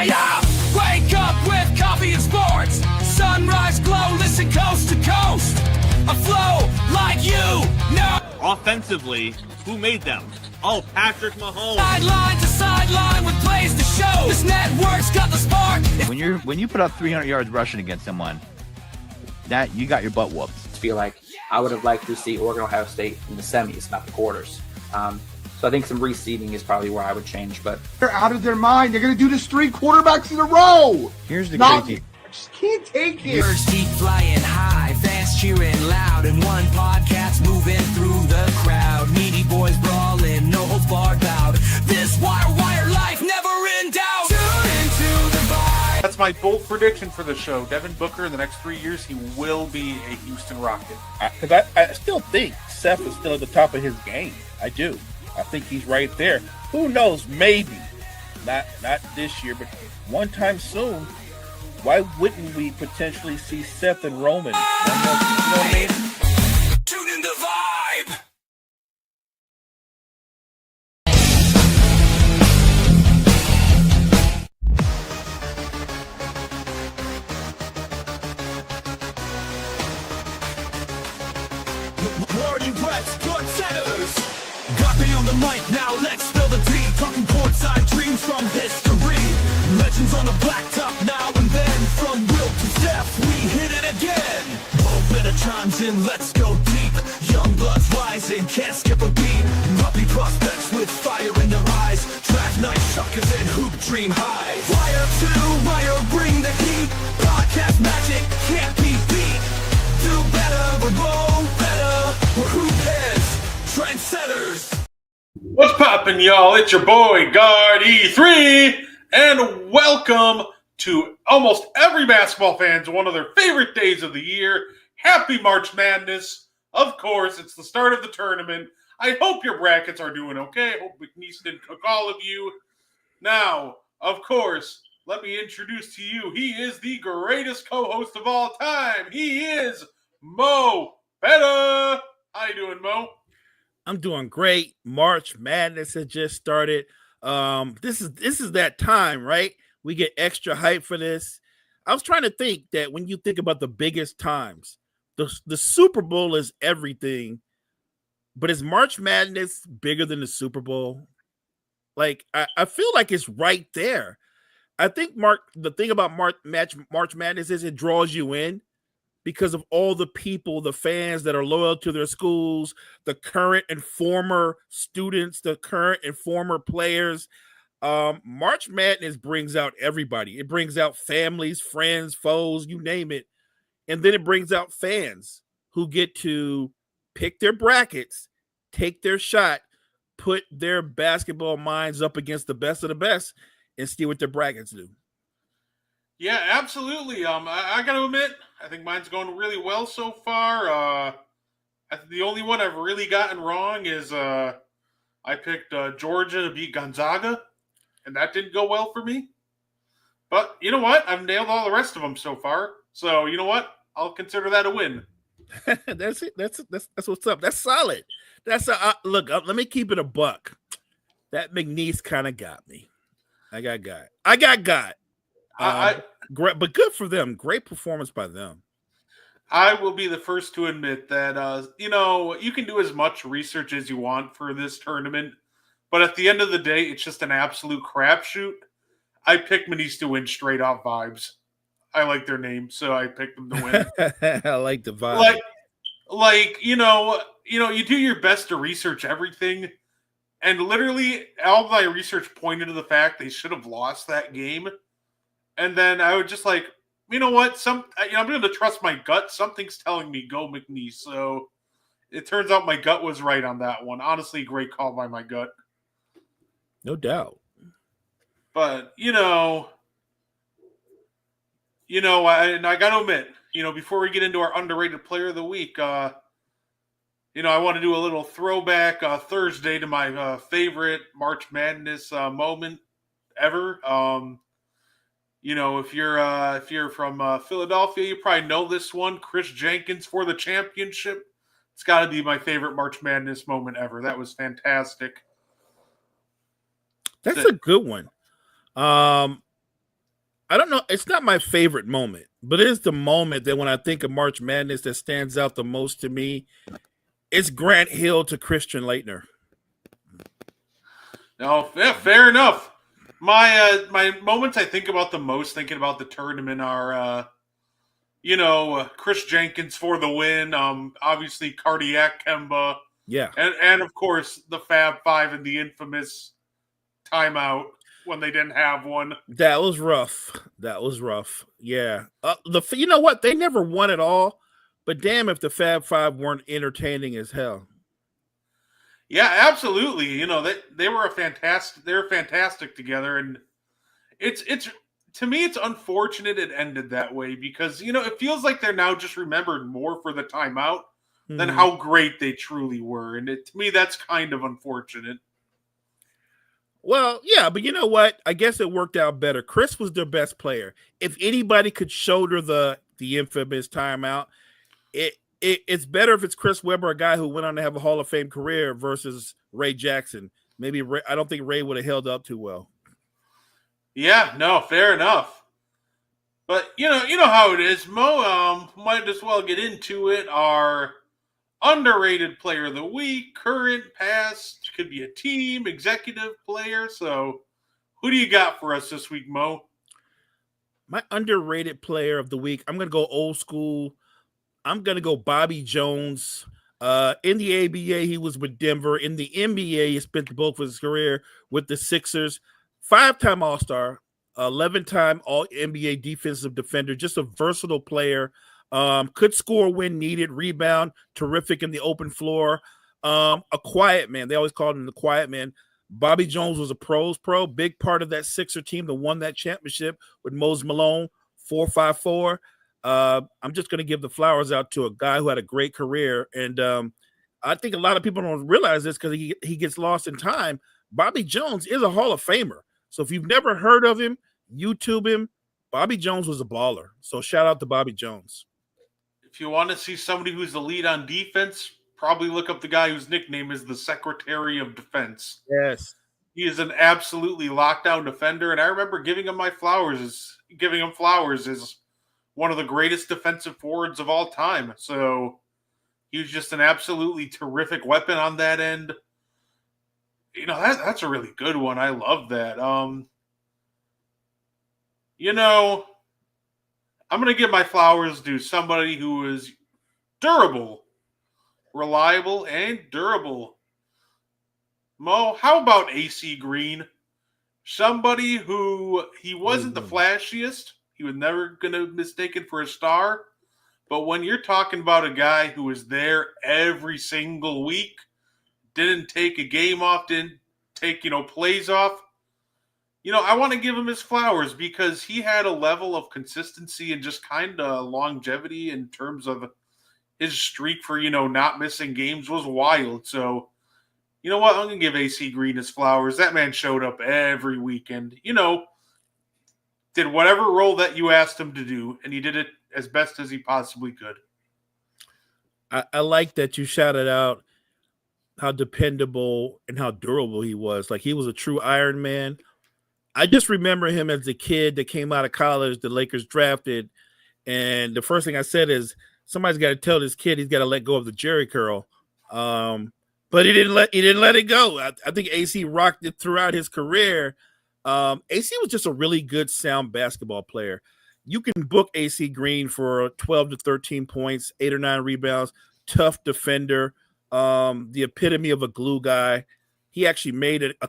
Yeah. Wake up with coffee and sports. Sunrise glow, listen coast to coast. A flow like you know. Offensively, who made them? Oh, Patrick Mahomes. Sideline to sideline with plays to show. This network's got the spark. When you put up 300 yards rushing against someone, that you got your butt whooped. I feel like I would have liked to see Oregon Ohio State in the semis, not the quarters. So I think some reseeding is probably where I would change. But they're out of their mind. They're going to do this 3 quarterbacks in a row. Here's the crazy. I just can't take it. Birds keep flying high, fans cheering loud, and one podcast moving through the crowd. Meaty boys brawling, no holds barred bout. This wire life never in doubt. Tune into the vibe. That's my bold prediction for the show. Devin Booker, in the next 3 years, he will be a Houston Rocket. Because I still think Seth is still at the top of his game. I do. I think he's right there. Who knows? Maybe. Not this year, but one time soon. Why wouldn't we potentially see Seth and Roman? You know what I mean? Tune in the vibe. Marty West, good centers. Got me on the mic now, let's spill the tea. Talking courtside dreams from history. Legends on the blacktop now and then. From Will to Steph, we hit it again. Moment chimes in, let's go deep. Young bloods rising, can't skip a beat. Puppy prospects with fire in their eyes. Draft night suckers and hoop dream highs. Wire to wire, bring the heat. Podcast magic can't be beat. Do better, we're go better. We're hoop heads, trendsetters. What's poppin', y'all? It's your boy, Guard E3, and welcome to almost every basketball fan's one of their favorite days of the year. Happy March Madness. Of course, it's the start of the tournament. I hope your brackets are doing okay. I hope McNeese didn't cook all of you. Now, of course, let me introduce to you, he is the greatest co-host of all time. He is Mo Betta. How you doing, Mo? I'm doing great. March Madness has just started. This is that time, right? We get extra hype for this. I was trying to think that when you think about the biggest times, the Super Bowl is everything, but is March Madness bigger than the Super Bowl? Like, I feel like it's right there. I think the thing about March Madness is it draws you in because of all the people, the fans that are loyal to their schools, the current and former students, the current and former players. March Madness brings out everybody. It brings out families, friends, foes, you name it. And then it brings out fans who get to pick their brackets, take their shot, put their basketball minds up against the best of the best, and see what their brackets do. Yeah, absolutely. I got to admit, I think mine's going really well so far. The only one I've really gotten wrong is I picked Georgia to beat Gonzaga, and that didn't go well for me. But you know what? I've nailed all the rest of them so far. So you know what? I'll consider that a win. That's it. That's what's up. That's solid. That's look. Let me keep it a buck. That McNeese kind of got me. I got got. Great, but good for them. Great performance by them. I will be the first to admit that you can do as much research as you want for this tournament, but at the end of the day, it's just an absolute crapshoot. I picked McNeese to win straight off vibes. I like their name, so I picked them to win. I like the vibe. You do your best to research everything, and literally all my research pointed to the fact they should have lost that game. And then I would just like, you know what? I'm going to trust my gut. Something's telling me go McNeese. So it turns out my gut was right on that one. Honestly, great call by my gut. No doubt. But, I got to admit, before we get into our underrated player of the week, I want to do a little throwback Thursday to my favorite March Madness moment ever. You know, if you're from Philadelphia, you probably know this one. Chris Jenkins for the championship. It's got to be my favorite March Madness moment ever. That was fantastic. That's a good one. I don't know. It's not my favorite moment, but it is the moment that when I think of March Madness that stands out the most to me. It's Grant Hill to Christian Laettner. No, yeah, fair enough. My moments I think about the most, thinking about the tournament, are Chris Jenkins for the win. Obviously Cardiac Kemba. Yeah, and of course the Fab Five and the infamous timeout when they didn't have one. that was rough. Yeah, you know what? They never won it all, but damn if the Fab Five weren't entertaining as hell. Yeah, absolutely. You know, they were fantastic together, and it's to me it's unfortunate it ended that way because it feels like they're now just remembered more for the timeout than Mhm. how great they truly were, and to me that's kind of unfortunate. Well, yeah, but you know what? I guess it worked out better. Chris was their best player. If anybody could shoulder the infamous timeout, it's better if it's Chris Webber, a guy who went on to have a Hall of Fame career, versus Ray Jackson. Maybe I don't think Ray would have held up too well. Yeah, no, fair enough. But you know how it is, Mo. Might as well get into it. Our underrated player of the week, current, past, could be a team, executive player. So, who do you got for us this week, Mo? My underrated player of the week, I'm going to go old school. I'm going to go Bobby Jones. In the ABA, he was with Denver. In the NBA, he spent the bulk of his career with the Sixers. 5-time All-Star, 11-time All-NBA defensive defender, just a versatile player. Could score when needed, rebound, terrific in the open floor. A quiet man. They always called him the quiet man. Bobby Jones was a pros pro, big part of that Sixer team that won that championship with Moses Malone, 4-5-4. I'm just going to give the flowers out to a guy who had a great career. And I think a lot of people don't realize this because he gets lost in time. Bobby Jones is a Hall of Famer. So if you've never heard of him, YouTube him. Bobby Jones was a baller. So shout out to Bobby Jones. If you want to see somebody who's the lead on defense, probably look up the guy whose nickname is the Secretary of Defense. Yes. He is an absolutely lockdown defender, and I remember giving him flowers as one of the greatest defensive forwards of all time. So he was just an absolutely terrific weapon on that end. That's a really good one. I love that. I'm going to give my flowers to somebody who is durable, reliable, and durable. Mo, how about AC Green? Somebody who he wasn't the flashiest. He was never going to be mistaken for a star. But when you're talking about a guy who was there every single week, didn't take a game off, didn't take, plays off, I want to give him his flowers because he had a level of consistency and just kind of longevity in terms of his streak for, not missing games was wild. So, you know what? I'm going to give AC Green his flowers. That man showed up every weekend, did whatever role that you asked him to do, and he did it as best as he possibly could. I like that you shouted out how dependable and how durable he was. Like, he was a true Iron Man. I just remember him as a kid that came out of college, the Lakers drafted, and the first thing I said is, somebody's got to tell this kid he's got to let go of the Jerry curl. But he didn't let it go. I think AC rocked it throughout his career. AC was just a really good, sound basketball player. You can book AC Green for 12 to 13 points, 8 or 9 rebounds, tough defender, the epitome of a glue guy. He actually made it I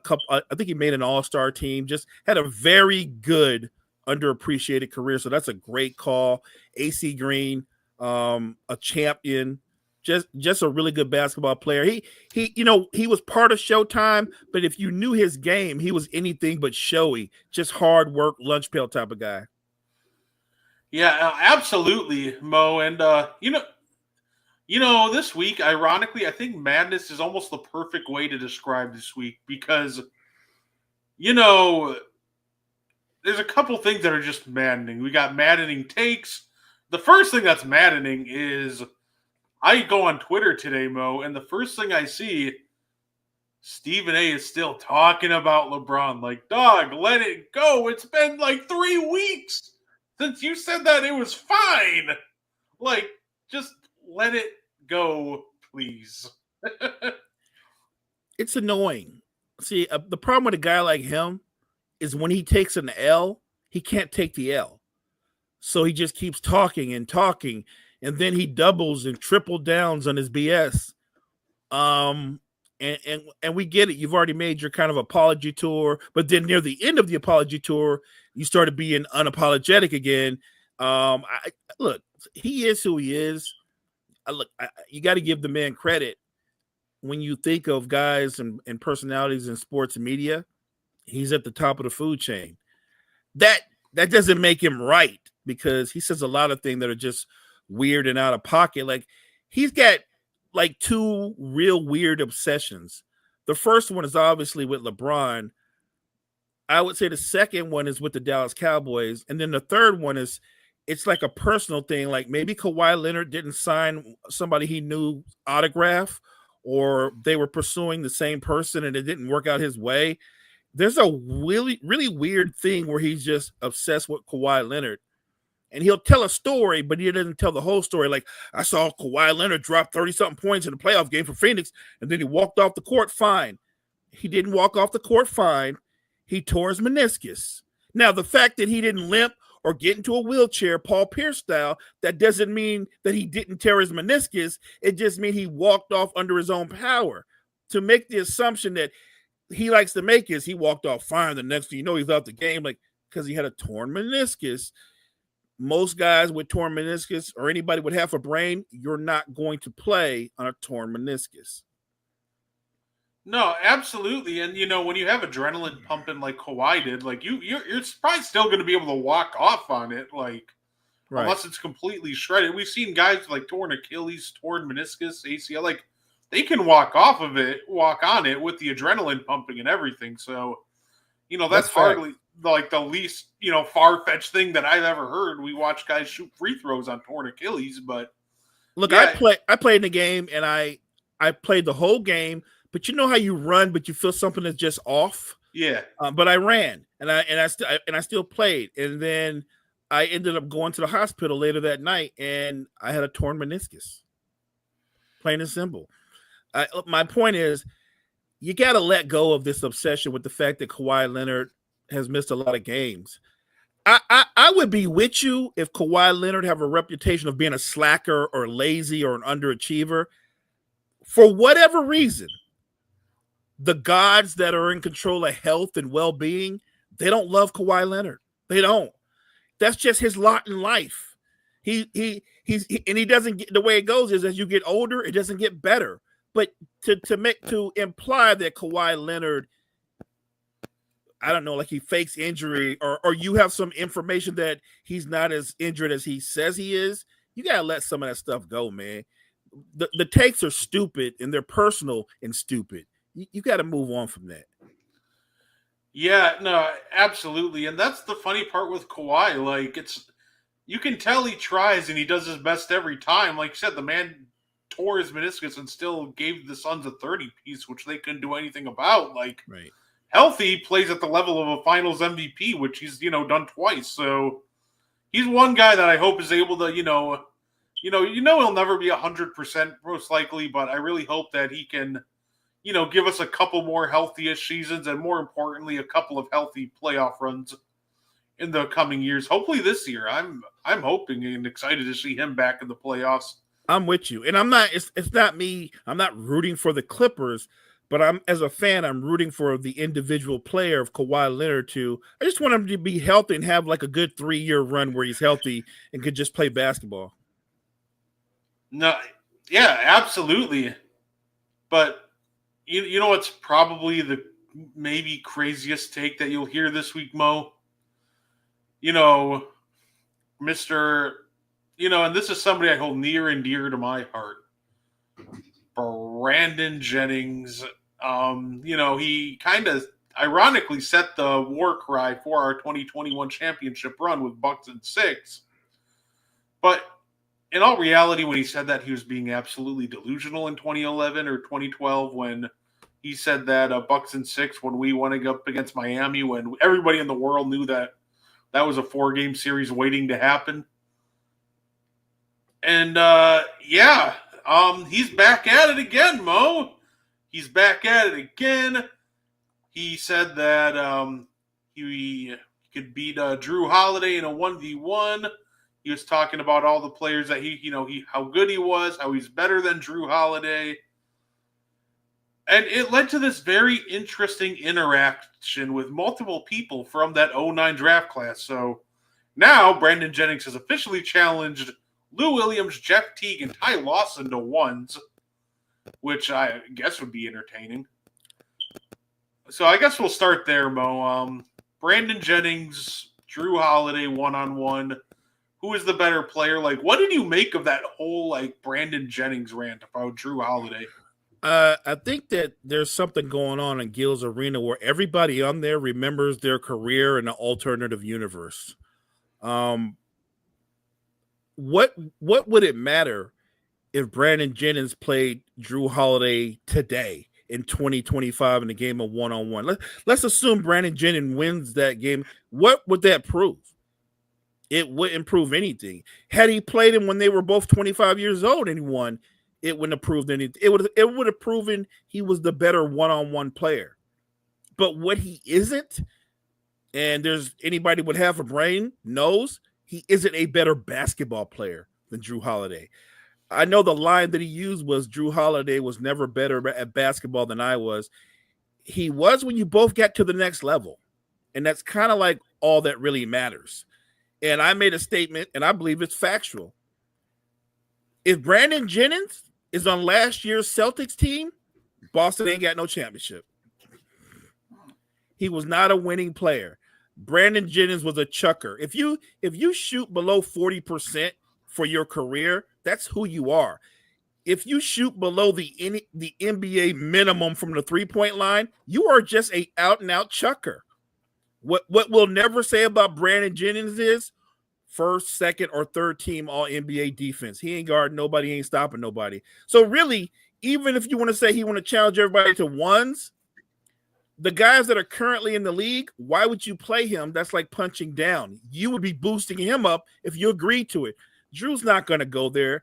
think he made an all-star team, just had a very good, underappreciated career. So that's a great call. AC Green, a champion, just a really good basketball player. He was part of Showtime, but if you knew his game, he was anything but showy, just hard work, lunch pail type of guy. Yeah, absolutely, Mo. And this week, ironically, I think madness is almost the perfect way to describe this week because, there's a couple things that are just maddening. We got maddening takes. The first thing that's maddening is I go on Twitter today, Mo, and the first thing I see, Stephen A is still talking about LeBron. Like, dog, let it go. It's been like 3 weeks since you said that it was fine. Like, just let it go, please. It's annoying. See, the problem with a guy like him is when he takes an L, he can't take the L. So he just keeps talking and talking, and then he doubles and triple downs on his BS. And we get it. You've already made your kind of apology tour, but then near the end of the apology tour, you started being unapologetic again. Look, he is who he is. You got to give the man credit. When you think of guys and personalities in sports media, he's at the top of the food chain. That doesn't make him right, because he says a lot of things that are just weird and out of pocket. Like, he's got like 2 real weird obsessions. The first one is obviously with LeBron. I would say the second one is with the Dallas Cowboys. And then the third one is, it's like a personal thing. Like, maybe Kawhi Leonard didn't sign somebody he knew autograph, or they were pursuing the same person and it didn't work out his way. There's a really, really weird thing where he's just obsessed with Kawhi Leonard. And he'll tell a story, but he doesn't tell the whole story. Like, I saw Kawhi Leonard drop 30-something points in the playoff game for Phoenix, and then he walked off the court fine. He didn't walk off the court fine. He tore his meniscus. Now, the fact that he didn't limp or get into a wheelchair, Paul Pierce style, that doesn't mean that he didn't tear his meniscus. It just means he walked off under his own power. To make the assumption that he likes to make is he walked off fine, the next thing you know, he's out the game, like, because he had a torn meniscus. Most guys with torn meniscus, or anybody with half a brain, you're not going to play on a torn meniscus. No, absolutely. And, when you have adrenaline pumping like Kawhi did, like, you're probably still going to be able to walk off on it, like, Right. unless it's completely shredded. We've seen guys like torn Achilles, torn meniscus, ACL, like, they can walk on it with the adrenaline pumping and everything. So, that's hardly like the least, far-fetched thing that I've ever heard. We watch guys shoot free throws on torn Achilles, but look, yeah. I played in the game, and I played the whole game, but you know how you run, but you feel something that's just off? Yeah. But I ran, and I still played, and then I ended up going to the hospital later that night, and I had a torn meniscus. Plain and simple. My point is, you got to let go of this obsession with the fact that Kawhi Leonard has missed a lot of games. I would be with you if Kawhi Leonard have a reputation of being a slacker or lazy or an underachiever. For whatever reason, the gods that are in control of health and well-being, they don't love Kawhi Leonard. They don't. That's just his lot in life. He doesn't get, the way it goes is, as you get older, it doesn't get better. But to imply that Kawhi Leonard, I don't know, like he fakes injury, or you have some information that he's not as injured as he says he is, you gotta let some of that stuff go, man. The takes are stupid, and they're personal and stupid. You got to move on from that. Yeah, no, absolutely. And that's the funny part with Kawhi. Like, you can tell he tries and he does his best every time. Like you said, the man tore his meniscus and still gave the Suns a 30-piece, which they couldn't do anything about. Like, right. Healthy, plays at the level of a Finals MVP, which he's, done twice. So he's one guy that I hope is able to, he'll never be 100% most likely, but I really hope that he can, give us a couple more healthy-ish seasons, and more importantly, a couple of healthy playoff runs in the coming years. Hopefully this year. I'm hoping and excited to see him back in the playoffs. I'm with you. And I'm not, it's not me. I'm not rooting for the Clippers, but as a fan, I'm rooting for the individual player of Kawhi Leonard I just want him to be healthy and have like a good 3-year run where he's healthy and could just play basketball. No, yeah, absolutely. But you know what's probably the maybe craziest take that you'll hear this week, Mo? Mr. And this is somebody I hold near and dear to my heart. Brandon Jennings. He kind of ironically set the war cry for our 2021 championship run with Bucks in 6. But in all reality, when he said that, he was being absolutely delusional in 2011 or 2012 when he said that Bucks in 6 when we went up against Miami, when everybody in the world knew that that was a 4-game series waiting to happen. And he's back at it again, Mo. He's back at it again. He said that he could beat Drew Holiday in a 1v1. He was talking about all the players that he how good he was, how he's better than Drew Holiday. And it led to this very interesting interaction with multiple people from that 09 draft class. So now Brandon Jennings has officially challenged Lou Williams, Jeff Teague, and Ty Lawson to ones, which I guess would be entertaining. So I guess we'll start there, Mo. Brandon Jennings, Drew Holiday, one-on-one. Who is the better player? Like, what did you make of that whole, Brandon Jennings rant about Drew Holiday? I think that there's something going on in Gil's Arena where everybody on there remembers their career in an alternative universe. What would it matter if Brandon Jennings played Drew Holiday today in 2025 in a game of one-on-one? Let's assume Brandon Jennings wins that game. What would that prove? It wouldn't prove anything. Had he played him when they were both 25 years old and he won, it wouldn't have proved anything. It would have proven he was the better one-on-one player. But what he isn't, and there's anybody would have a brain knows, he isn't a better basketball player than Drew Holiday. I know the line that he used was Drew Holiday was never better at basketball than I was. He was when you both got to the next level. And that's kind of like all that really matters. And I made a statement, and I believe it's factual. If Brandon Jennings is on last year's Celtics team, Boston ain't got no championship. He was not a winning player. Brandon Jennings was a chucker. If you shoot below 40% for your career, that's who you are. If you shoot below the NBA minimum from the three-point line, you are just a out-and-out chucker. What we'll never say about Brandon Jennings is first, second, or third team all-NBA defense. He ain't guarding nobody, he ain't stopping nobody. So really, even if you want to say he want to challenge everybody to ones, the guys that are currently in the league, why would you play him? That's like punching down. You would be boosting him up if you agreed to it. Drew's not going to go there.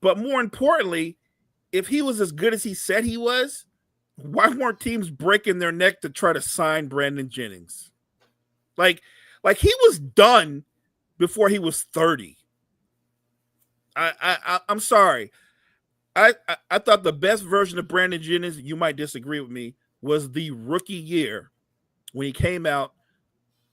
But more importantly, if he was as good as he said he was, why weren't teams breaking their neck to try to sign Brandon Jennings? Like he was done before he was 30. I'm sorry. I thought the best version of Brandon Jennings, you might disagree with me, was the rookie year when he came out.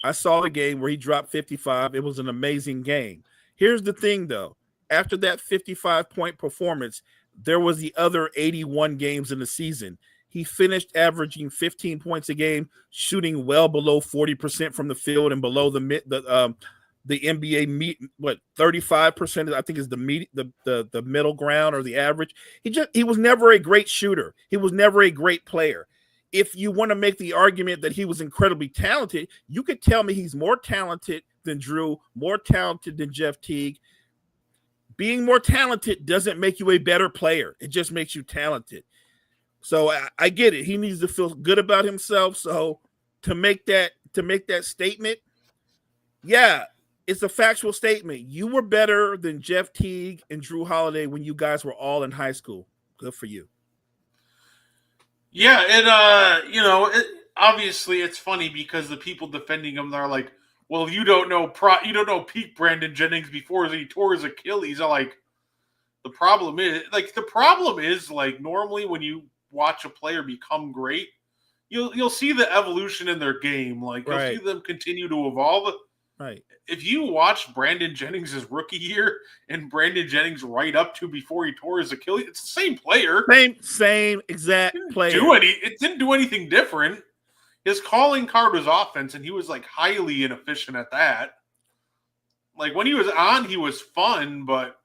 I saw the game where he dropped 55. It was an amazing game. Here's the thing, though. After that 55-point performance, there was the other 81 games in the season. He finished averaging 15 points a game, shooting well below 40% from the field and below the NBA 35%. I think is the middle ground or the average. He was never a great shooter. He was never a great player. If you want to make the argument that he was incredibly talented, you could tell me he's more talented than Drew, more talented than Jeff Teague. Being more talented doesn't make you a better player. It just makes you talented. So I get it. He needs to feel good about himself. So to make that statement, yeah, it's a factual statement. You were better than Jeff Teague and Drew Holiday when you guys were all in high school. Good for you. Yeah, obviously it's funny because the people defending him are like, well, you don't know peak Brandon Jennings before he tore his Achilles. I'm like, the problem is normally when you watch a player become great, you'll see the evolution in their game. Like you'll see them continue to evolve. Right. If you watch Brandon Jennings' rookie year and Brandon Jennings right up to before he tore his Achilles, it's the same player. Same exact player. It didn't do anything different. His calling card was offense, and he was highly inefficient at that. When he was on, he was fun, but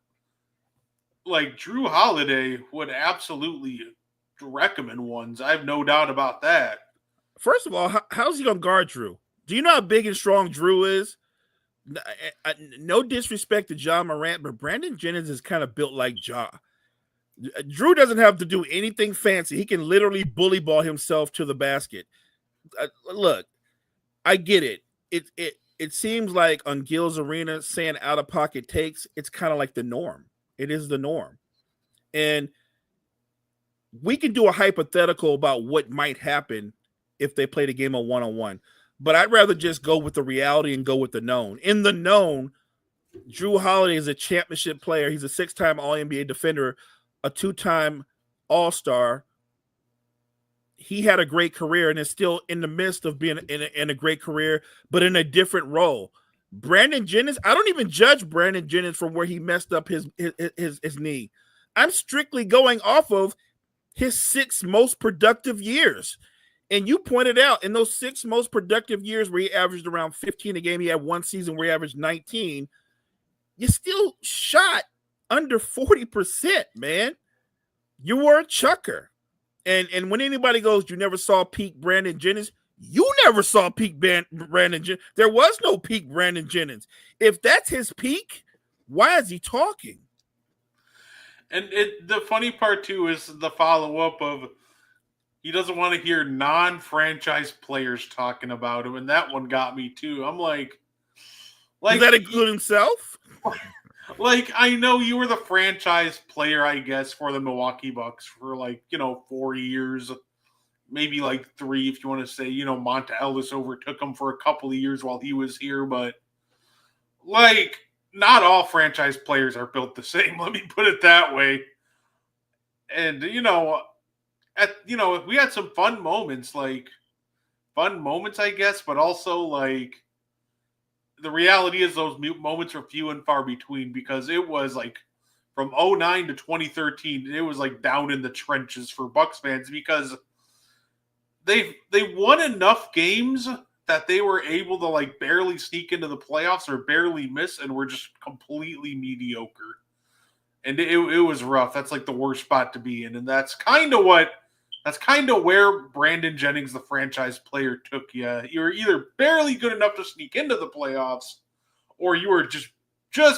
Drew Holiday would absolutely recommend ones. I have no doubt about that. First of all, how's he gonna guard Drew? Do you know how big and strong Drew is? No disrespect to Ja Morant, but Brandon Jennings is kind of built like Ja. Drew doesn't have to do anything fancy. He can literally bully ball himself to the basket. Look, I get it. It seems like on Gil's Arena saying out of pocket takes, it's kind of like the norm. It is the norm. And we can do a hypothetical about what might happen if they played a game of one-on-one. But I'd rather just go with the reality and go with the known. In the known, Drew Holiday is a championship player. He's a 6-time All-NBA defender, a 2-time All-Star. He had a great career and is still in the midst of being in a great career, but in a different role. Brandon Jennings, I don't even judge Brandon Jennings from where he messed up his knee. I'm strictly going off of his 6 most productive years. And you pointed out in those 6 most productive years where he averaged around 15 a game, he had one season where he averaged 19. You still shot under 40%, man. You were a chucker. And when anybody goes, you never saw peak Brandon Jennings, you never saw peak Brandon Jennings. There was no peak Brandon Jennings. If that's his peak, why is he talking? And the funny part, too, is the follow-up of he doesn't want to hear non-franchise players talking about him, and that one got me, too. I'm like does that include himself? Like, I know you were the franchise player, I guess, for the Milwaukee Bucks for, 4 years, maybe 3 if you want to say, Monta Ellis overtook him for a couple of years while he was here, but, not all franchise players are built the same, let me put it that way. And, we had some fun moments, I guess, but also, the reality is those moments are few and far between because it was from 2009 to 2013, it was down in the trenches for Bucks fans because they won enough games that they were able to barely sneak into the playoffs or barely miss and were just completely mediocre. And it was rough. That's the worst spot to be in. And that's kind of where Brandon Jennings, the franchise player, took you. You were either barely good enough to sneak into the playoffs, or you were just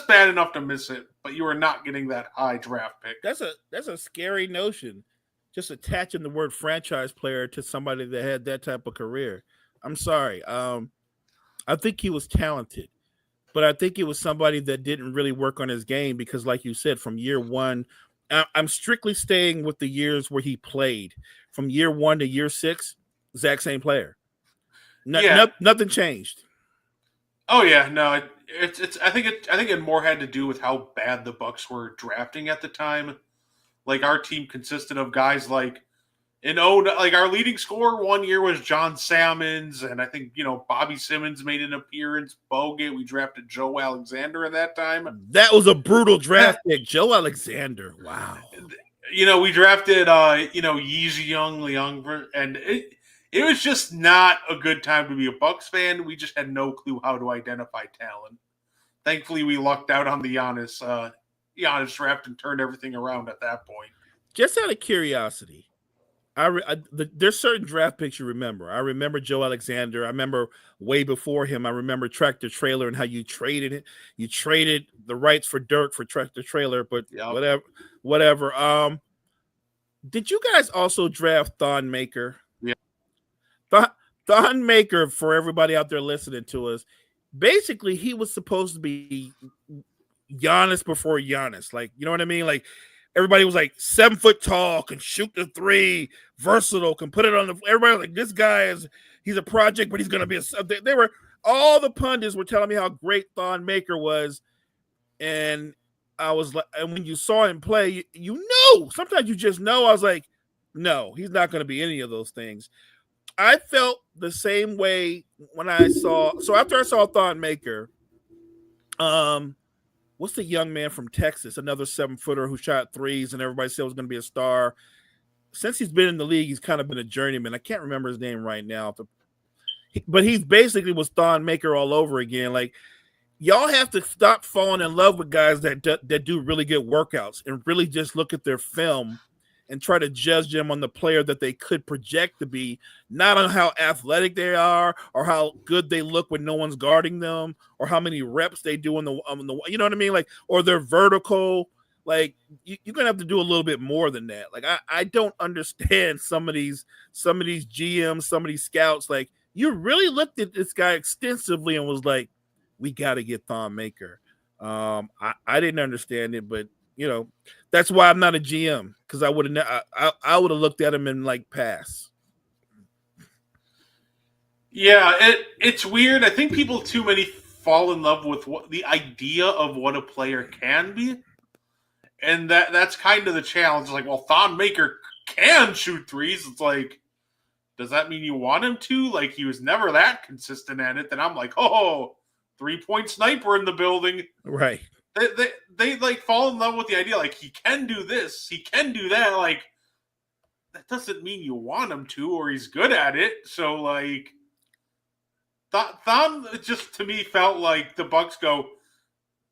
bad enough to miss it, but you were not getting that high draft pick. That's a scary notion, just attaching the word franchise player to somebody that had that type of career. I'm sorry. I think he was talented, but I think it was somebody that didn't really work on his game because, like you said, from year one, I'm strictly staying with the years where he played. From year 1 to year 6, exact same player. Nothing changed. Oh yeah, no, it's. I think it more had to do with how bad the Bucks were drafting at the time. Our team consisted of guys our leading scorer one year was John Salmons, and I think Bobby Simmons made an appearance. Bogut, we drafted Joe Alexander at that time. That was a brutal draft pick, Joe Alexander. Wow. We drafted Yeezy Young, and it was just not a good time to be a Bucks fan. We just had no clue how to identify talent. Thankfully, we lucked out on the Giannis draft and turned everything around at that point. Just out of curiosity, there's certain draft picks you remember. I remember Joe Alexander. I remember way before him. I remember Tractor Trailer and how you traded it. You traded the rights for Dirk for Tractor Trailer, but whatever. Did you guys also draft Thon Maker? Yeah. Thon Maker, for everybody out there listening to us, basically he was supposed to be Giannis before Giannis. You know what I mean? Everybody was 7 foot tall, can shoot the 3, versatile, can put it on the. Everybody was this guy he's a project, but he's going to be a. They were all the pundits were telling me how great Thon Maker was, and I was and when you saw him play, you know, sometimes you just know. I was no, he's not going to be any of those things. I felt the same way when I saw. So after I saw Thon Maker, what's the young man from Texas, another 7-footer who shot 3s and everybody said was going to be a star? Since he's been in the league, he's kind of been a journeyman. I can't remember his name right now, but he's basically was Thon Maker all over again. Y'all have to stop falling in love with guys that do really good workouts and really just look at their film and try to judge them on the player that they could project to be, not on how athletic they are or how good they look when no one's guarding them or how many reps they do on the you know what I mean? Like, or they're vertical. Like, you're going to have to do a little bit more than that. Like, I don't understand some of these GMs, some of these scouts. Like, you really looked at this guy extensively and was like, we got to get Thon Maker. I didn't understand it, but that's why I'm not a GM, because I would have looked at him and like pass. Yeah, it's weird. I think people too many fall in love with the idea of what a player can be, and that's kind of the challenge. Like, well, Thon Maker can shoot threes. It's like, does that mean you want him to? Like, he was never that consistent at it. Then I'm like, oh, 3-point sniper in the building, right? They like fall in love with the idea, like, he can do this, he can do that. Like, that doesn't mean you want him to, or he's good at it. So, like, Thon just, to me, felt like the Bucks go,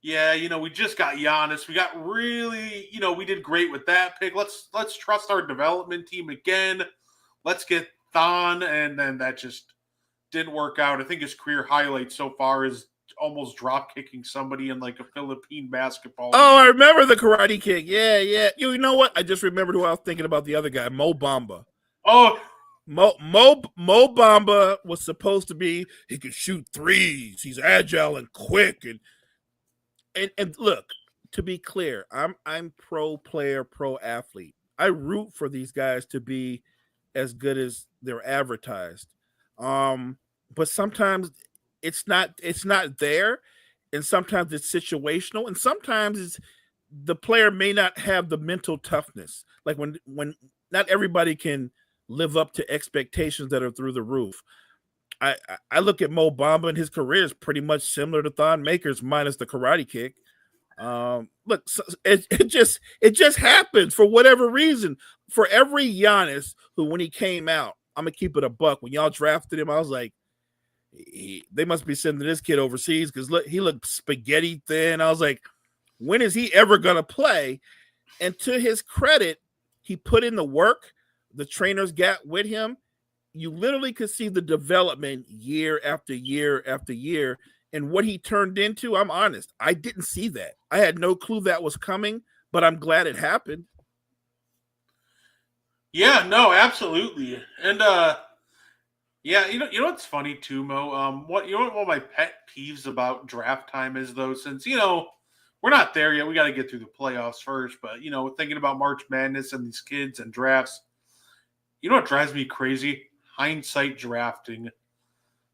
yeah, we just got Giannis. We got really, we did great with that pick. Let's trust our development team again. Let's get Thon, and then that just didn't work out. I think his career highlight so far is almost drop kicking somebody in like a Philippine basketball game. I remember the karate kick. Yeah. You know what? I just remembered who I was thinking about, the other guy, Mo Bamba. Oh, Mo Bamba was supposed to be, he could shoot threes. He's agile and quick, and look, to be clear, I'm pro player, pro athlete. I root for these guys to be as good as they're advertised. But sometimes it's not there, and sometimes it's situational, and sometimes the player may not have the mental toughness. Like when not everybody can live up to expectations that are through the roof. I look at Mo Bamba, and his career is pretty much similar to Thon Maker's, minus the karate kick. Look, it just happens for whatever reason. For every Giannis who, when he came out, I'm gonna keep it a buck, when y'all drafted him, I was like, they must be sending this kid overseas, because look, he looked spaghetti thin. I was like, when is he ever gonna play? And to his credit, he put in the work. The trainers got with him. You literally could see the development year after year after year. And what he turned into, I'm honest, I didn't see that. I had no clue that was coming, but I'm glad it happened. Yeah, no, absolutely. And yeah, you know what's funny too, Mo? What of my pet peeves about draft time is, though, since we're not there yet, we got to get through the playoffs first. But thinking about March Madness and these kids and drafts, what drives me crazy? Hindsight drafting.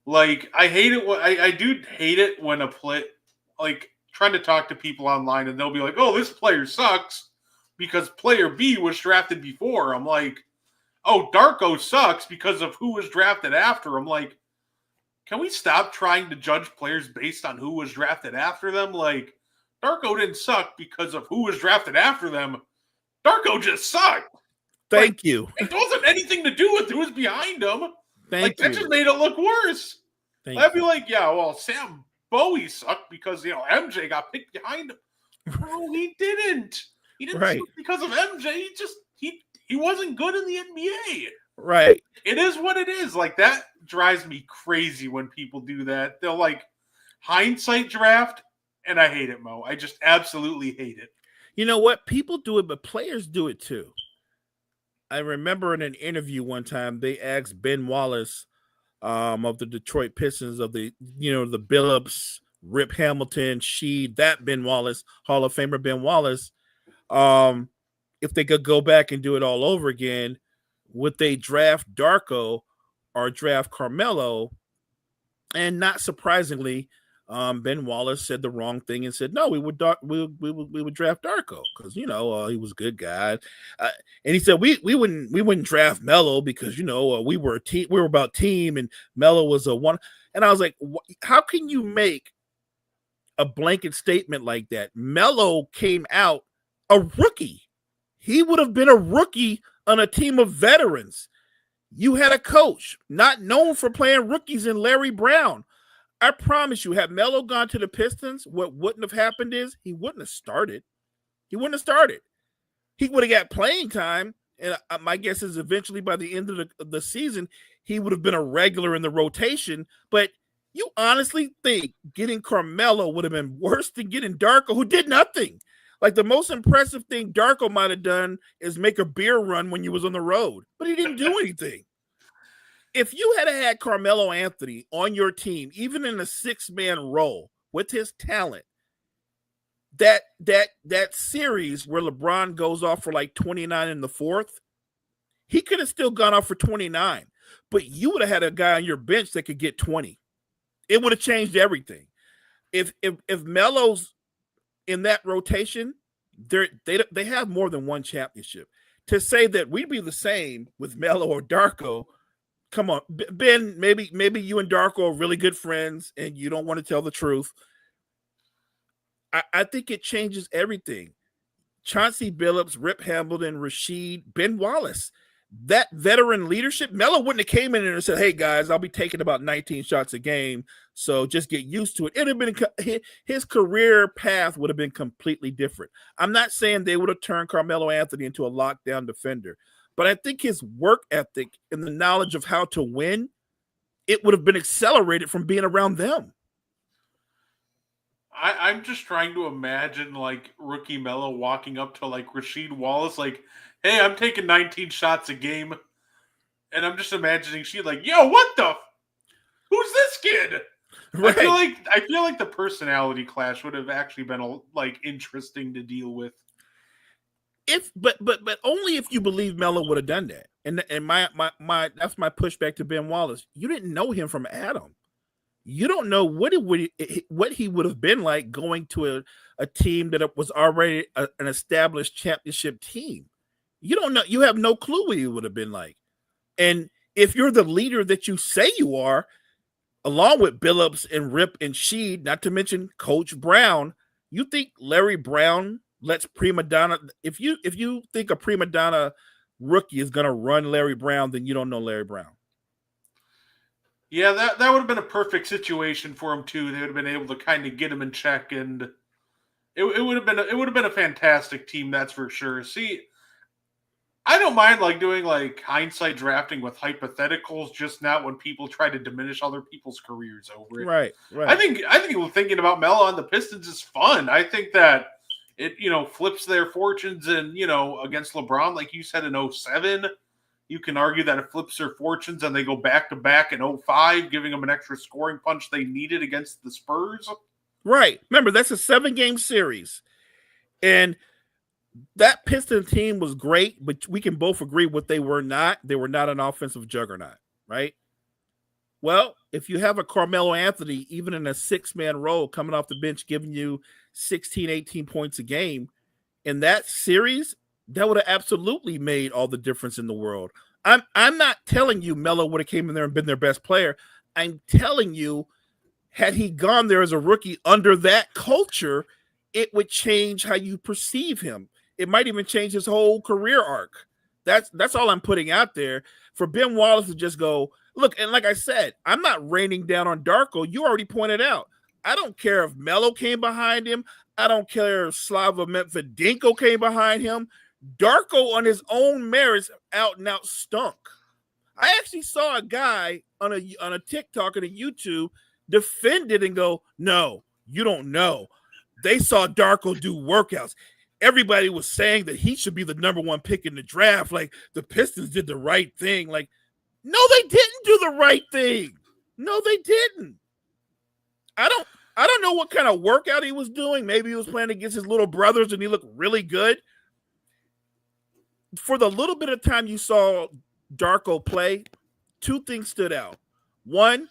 Like, I hate it. I do hate it when a play, like, trying to talk to people online, and they'll be like, "Oh, this player sucks because player B was drafted before." I'm like, "Oh, Darko sucks because of who was drafted after." I'm like, can we stop trying to judge players based on who was drafted after them? Like, Darko didn't suck because of who was drafted after them. Darko just sucked. Thank you. It wasn't anything to do with who was behind him. Thank you. That just made it look worse. I'd be like, yeah, well, Sam Bowie sucked because MJ got picked behind him. Bro, he didn't. He didn't suck because of MJ. He wasn't good in the NBA. Right. It is what it is. Like, that drives me crazy when people do that. They'll like hindsight draft, and I hate it, Mo. I just absolutely hate it. You know what? People do it, but players do it too. I remember in an interview one time, they asked Ben Wallace of the Detroit Pistons, of the Billups, Rip Hamilton, Sheed, that Ben Wallace, Hall of Famer Ben Wallace, if they could go back and do it all over again, would they draft Darko or draft Carmelo? And not surprisingly, Ben Wallace said the wrong thing and said, no, we would draft Darko because he was a good guy, and he said we wouldn't draft Melo because we were a team, we were about team, and Melo was a one. And I was like, how can you make a blanket statement like that? Melo came out a rookie. He would have been a rookie on a team of veterans. You had a coach not known for playing rookies in Larry Brown. I promise you, had Melo gone to the Pistons, what wouldn't have happened is he wouldn't have started. He would have got playing time, And my guess is eventually by the end of the season, he would have been a regular in the rotation. But you honestly think getting Carmelo would have been worse than getting Darko, who did nothing? Like, the most impressive thing Darko might have done is make a beer run when you was on the road, but he didn't do anything. If you had Carmelo Anthony on your team, even in a 6-man role with his talent, that series where LeBron goes off for like 29 in the fourth, he could have still gone off for 29, but you would have had a guy on your bench that could get 20. It would have changed everything. If Melo's in that rotation, they have more than one championship. To say that we'd be the same with Melo or Darko, come on, Ben. Maybe you and Darko are really good friends, and you don't want to tell the truth. I think it changes everything. Chauncey Billups, Rip Hamilton, Rasheed, Ben Wallace, that veteran leadership. Melo wouldn't have came in and said, "Hey guys, I'll be taking about 19 shots a game, so just get used to it." It'd have been his career path would have been completely different. I'm not saying they would have turned Carmelo Anthony into a lockdown defender, but I think his work ethic and the knowledge of how to win, it would have been accelerated from being around them. I'm just trying to imagine like rookie Melo walking up to like Rasheed Wallace, like, "Hey, I'm taking 19 shots a game," and I'm just imagining she like, "Yo, what the? Who's this kid?" Right. I feel like the personality clash would have actually been like interesting to deal with. But only if you believe Melo would have done that. And my that's my pushback to Ben Wallace. You didn't know him from Adam. You don't know what he would have been like going to a team that was already an established championship team. You don't know. You have no clue what he would have been like. And if you're the leader that you say you are, along with Billups and Rip and Sheed, not to mention Coach Brown, you think Larry Brown lets prima donna? If you think a prima donna rookie is going to run Larry Brown, then you don't know Larry Brown. Yeah, that would have been a perfect situation for him too. They would have been able to kind of get him in check, and it would have been a fantastic team, that's for sure. See, I don't mind like doing like hindsight drafting with hypotheticals, just not when people try to diminish other people's careers over it. Right. I think thinking about Melo on the Pistons is fun. I think that it flips their fortunes, and against LeBron, like you said, in 2007. You can argue that it flips their fortunes and they go back-to-back in 2005, giving them an extra scoring punch they needed against the Spurs. Right. Remember, that's a 7-game series. And that Piston team was great, but we can both agree what they were not. They were not an offensive juggernaut, right? Well, if you have a Carmelo Anthony, even in a 6-man role, coming off the bench, giving you 16, 18 points a game, in that series, that would have absolutely made all the difference in the world. I'm not telling you Melo would have came in there and been their best player. I'm telling you, had he gone there as a rookie under that culture, it would change how you perceive him. It might even change his whole career arc. That's all I'm putting out there. For Ben Wallace to just go, look, and like I said, I'm not raining down on Darko. You already pointed out. I don't care if Melo came behind him. I don't care if Slava Medvedenko came behind him. Darko on his own merits out and out stunk. I actually saw a guy on a TikTok and a YouTube defend it and go, "No, you don't know. They saw Darko do workouts. Everybody was saying that he should be the number 1 pick in the draft. Like, the Pistons did the right thing." Like, no, they didn't do the right thing. No, they didn't. I don't know what kind of workout he was doing. Maybe he was playing against his little brothers and he looked really good. For the little bit of time you saw Darko play, 2 things stood out. 1,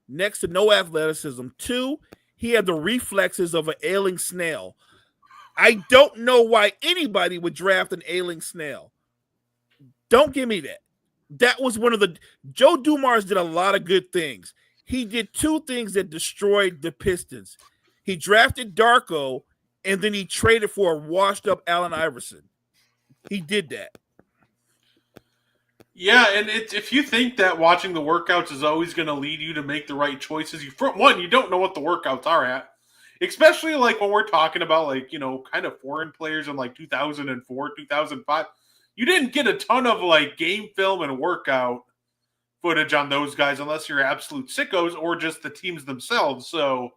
next to no athleticism. 2, he had the reflexes of an ailing snail. I don't know why anybody would draft an ailing snail. Don't give me that. That was one of the Joe Dumars did a lot of good things. He did 2 things that destroyed the Pistons. He drafted Darko, and then he traded for a washed-up Allen Iverson. He did that. Yeah, and if you think that watching the workouts is always going to lead you to make the right choices, you don't know what the workouts are at. Especially like when we're talking about like, kind of foreign players in like 2004, 2005. you didn't get a ton of like game film and workout footage on those guys unless you're absolute sickos or just the teams themselves. So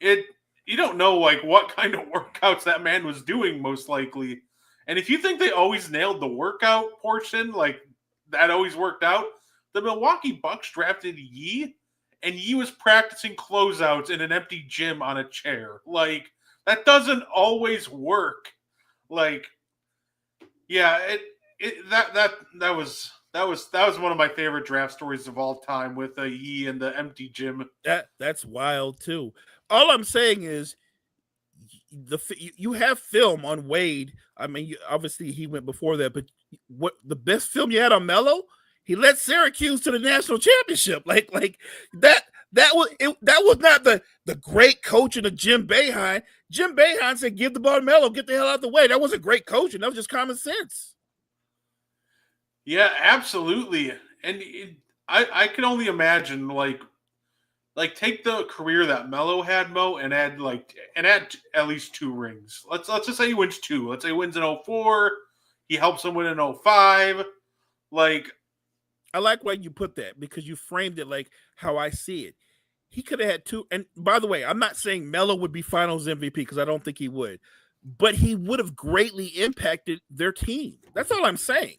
you don't know like what kind of workouts that man was doing most likely. And if you think they always nailed the workout portion, like that always worked out, the Milwaukee Bucks drafted Yee, and Yee was practicing closeouts in an empty gym on a chair. Like that doesn't always work. Like, yeah, that was one of my favorite draft stories of all time with Yee and the empty gym. That's wild too. All I'm saying is you have film on Wade. I mean, obviously he went before that, but what the best film you had on Melo? He led Syracuse to the national championship. Like that was not the great coaching of Jim Boeheim. Jim Boeheim said, "Give the ball to Melo, get the hell out of the way." That wasn't great coaching. That was just common sense. Yeah, absolutely. And I can only imagine like take the career that Melo had, Mo, and add at least 2 rings. Let's just say he wins 2. Let's say he wins in 04. He helps him win in 05. Like, I like why you put that because you framed it like how I see it. He could have had 2. And by the way, I'm not saying Melo would be Finals MVP because I don't think he would, but he would have greatly impacted their team. That's all I'm saying.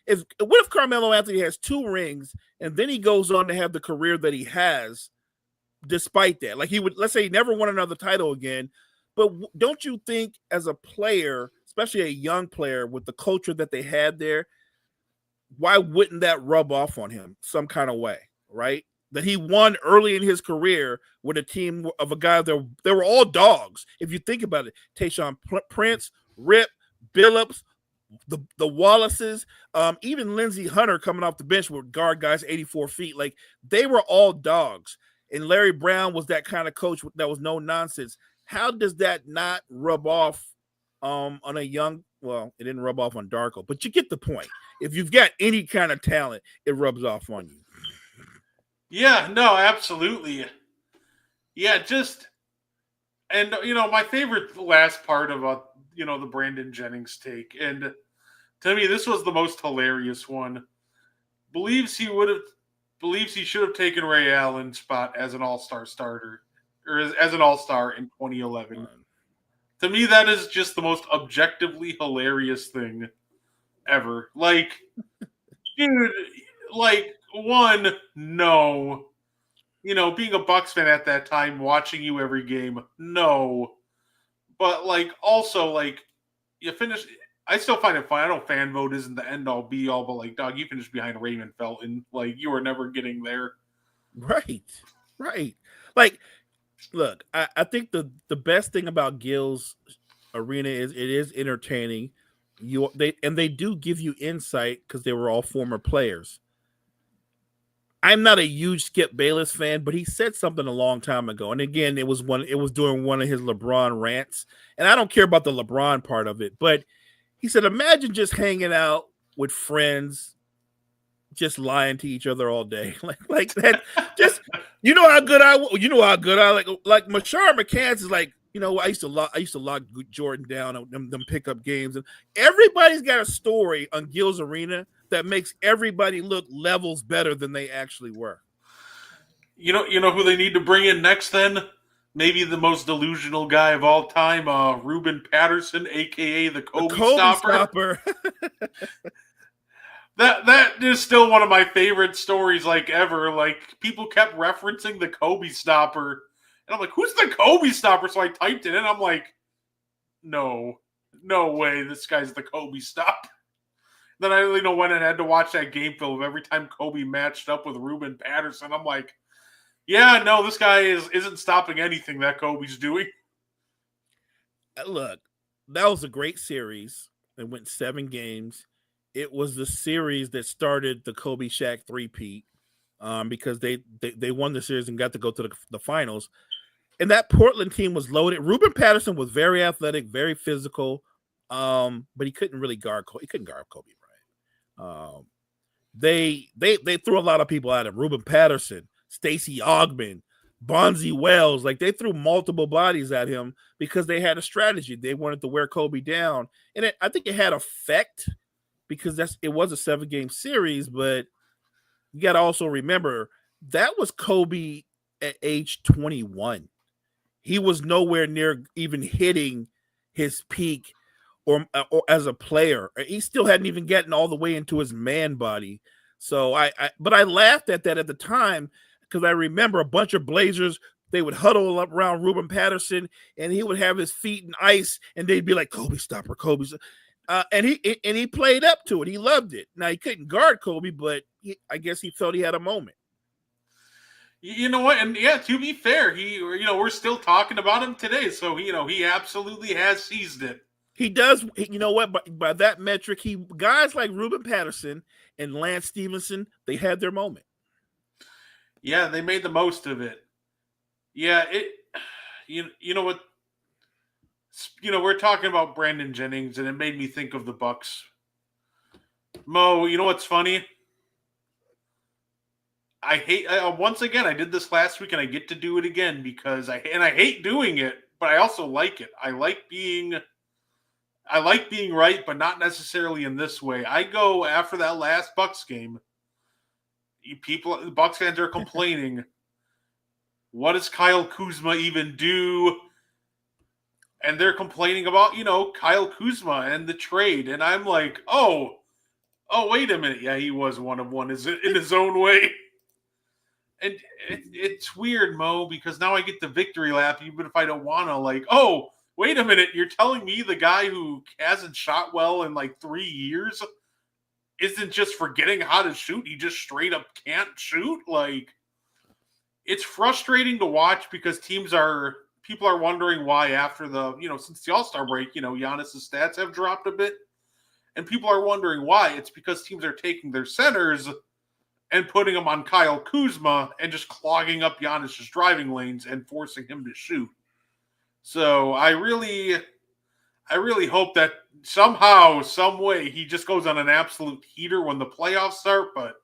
What if Carmelo Anthony has 2 rings and then he goes on to have the career that he has? Despite that, like he would, let's say he never won another title again, but don't you think as a player, especially a young player with the culture that they had there, why wouldn't that rub off on him some kind of way, right? That he won early in his career with a team of a guy that they were all dogs. If you think about it, Tayshaun Prince, Rip, Billups, the Wallaces, even Lindsey Hunter coming off the bench with guard guys 84 feet, like they were all dogs. And Larry Brown was that kind of coach that was no nonsense. How does that not rub off on a young? Well, it didn't rub off on Darko, but you get the point. If you've got any kind of talent, it rubs off on you. Yeah, no, absolutely. Yeah, and my favorite last part about the Brandon Jennings take, and to me this was the most hilarious one. Believes he should have taken Ray Allen's spot as an all-star starter, or as an all-star in 2011. To me, that is just the most objectively hilarious thing ever. Like, dude, like, one, no. Being a Bucks fan at that time, watching you every game, no. But, like, also, like, you finish... I still find it fun. I know fan vote isn't the end-all, be-all, but, like, dog, you finished behind Raymond Felton. Like, you were never getting there. Right. Like, look, I think the best thing about Gil's Arena is it is entertaining. They do give you insight because they were all former players. I'm not a huge Skip Bayless fan, but he said something a long time ago. And again, it was during one of his LeBron rants. And I don't care about the LeBron part of it, but he said, imagine just hanging out with friends, just lying to each other all day. like that. Just, how good I like Mashar McCants is like, I used to lock Jordan down on them pickup games. And everybody's got a story on Gil's Arena that makes everybody look levels better than they actually were. You know who they need to bring in next then? Maybe the most delusional guy of all time, Ruben Patterson, a.k.a. the Kobe Stopper. That is still one of my favorite stories, like, ever. Like, people kept referencing the Kobe Stopper. And I'm like, who's the Kobe Stopper? So I typed it in. I'm like, no way this guy's the Kobe Stopper. Then I went and had to watch that game film of every time Kobe matched up with Ruben Patterson. I'm like, yeah, no, this guy isn't stopping anything that Kobe's doing. Look, that was a great series. It went 7 games. It was the series that started the Kobe Shaq three-peat because they won the series and got to go to the finals. And that Portland team was loaded. Ruben Patterson was very athletic, very physical, but he couldn't really guard Kobe. He couldn't guard Kobe, right? They threw a lot of people at him. Ruben Patterson, Stacey Ogman, Bonzi Wells, like they threw multiple bodies at him because they had a strategy. They wanted to wear Kobe down. And I think it had effect because it was a 7-game series, but you got to also remember that was Kobe at age 21. He was nowhere near even hitting his peak or as a player. He still hadn't even gotten all the way into his man body. So but I laughed at that at the time because I remember a bunch of Blazers, they would huddle up around Ruben Patterson and he would have his feet in ice and they'd be like, Kobe, stop her, Kobe. And he played up to it. He loved it. Now he couldn't guard Kobe, but I guess he felt he had a moment. You know what? And yeah, to be fair, we're still talking about him today. So, he absolutely has seized it. He does. You know what? By that metric, guys like Ruben Patterson and Lance Stevenson, they had their moment. Yeah, they made the most of it. Yeah, you know what? We're talking about Brandon Jennings, and it made me think of the Bucks. Mo, you know what's funny? I hate once again. I did this last week, and I get to do it again because I hate doing it, but I also like it. I like being right, but not necessarily in this way. I go after that last Bucks game. The Bucks fans are complaining. What does Kyle Kuzma even do? And they're complaining about, Kyle Kuzma and the trade. And I'm like, oh, wait a minute. Yeah, he was one of one in his own way. And it's weird, Mo, because now I get the victory lap, even if I don't want to. Like, oh, wait a minute. You're telling me the guy who hasn't shot well in like 3 years isn't just forgetting how to shoot? He just straight up can't shoot? Like, it's frustrating to watch because people are wondering why after since the All-Star break, Giannis's stats have dropped a bit. And people are wondering why. It's because teams are taking their centers and putting them on Kyle Kuzma and just clogging up Giannis's driving lanes and forcing him to shoot. So I really hope that somehow, some way, he just goes on an absolute heater when the playoffs start. But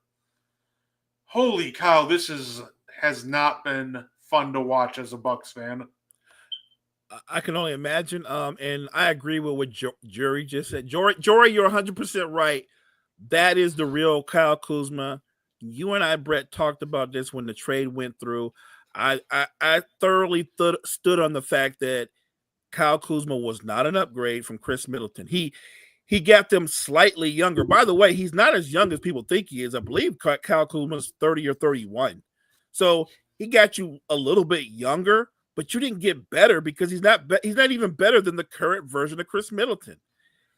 holy cow, this has not been fun to watch as a Bucks fan. I can only imagine. And I agree with what Jory just said. Jory, you're 100% right. That is the real Kyle Kuzma. You and I, Brett, talked about this when the trade went through. I thoroughly stood on the fact that Kyle Kuzma was not an upgrade from Chris Middleton. He got them slightly younger. By the way, he's not as young as people think he is. I believe Kyle Kuzma's 30 or 31. So he got you a little bit younger, but you didn't get better because he's not even better than the current version of Chris Middleton.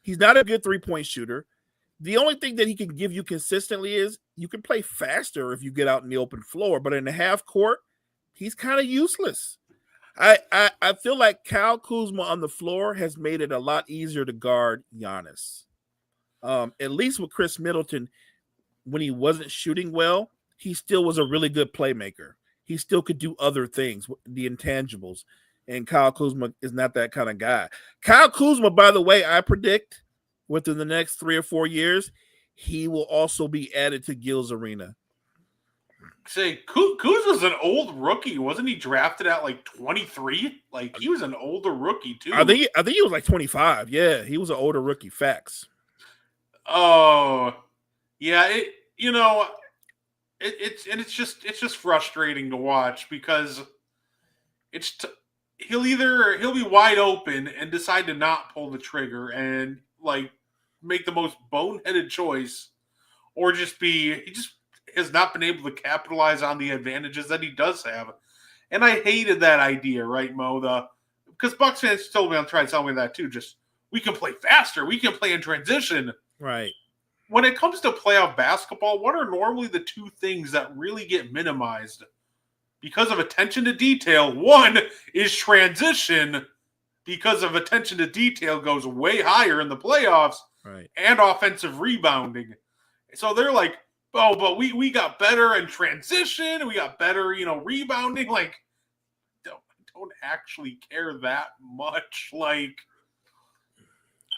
He's not a good three-point shooter. The only thing that he can give you consistently is you can play faster if you get out in the open floor, but in the half court, he's kind of useless. I feel like Kyle Kuzma on the floor has made it a lot easier to guard Giannis. At least with Chris Middleton, when he wasn't shooting well, he still was a really good playmaker. He still could do other things, the intangibles. And Kyle Kuzma is not that kind of guy. Kyle Kuzma, by the way, I predict within the next 3 or 4 years, he will also be added to Gil's Arena. Say, Kuzma's an old rookie. Wasn't he drafted at like 23? Like, he was an older rookie, too. I think he was like 25. Yeah, he was an older rookie. Facts. Oh, yeah. It's just frustrating to watch because he'll be wide open and decide to not pull the trigger and like make the most boneheaded choice, or he just has not been able to capitalize on the advantages that he does have. And I hated that idea, right, Mo? Because Bucks fans told me, I'm trying to tell me that too. Just, we can play faster. We can play in transition. Right. When it comes to playoff basketball, what are normally the two things that really get minimized because of attention to detail? One is transition, because of attention to detail goes way higher in the playoffs, right, and offensive rebounding. So they're like, oh, but we got better in transition, we got better, rebounding. Like, don't actually care that much. Like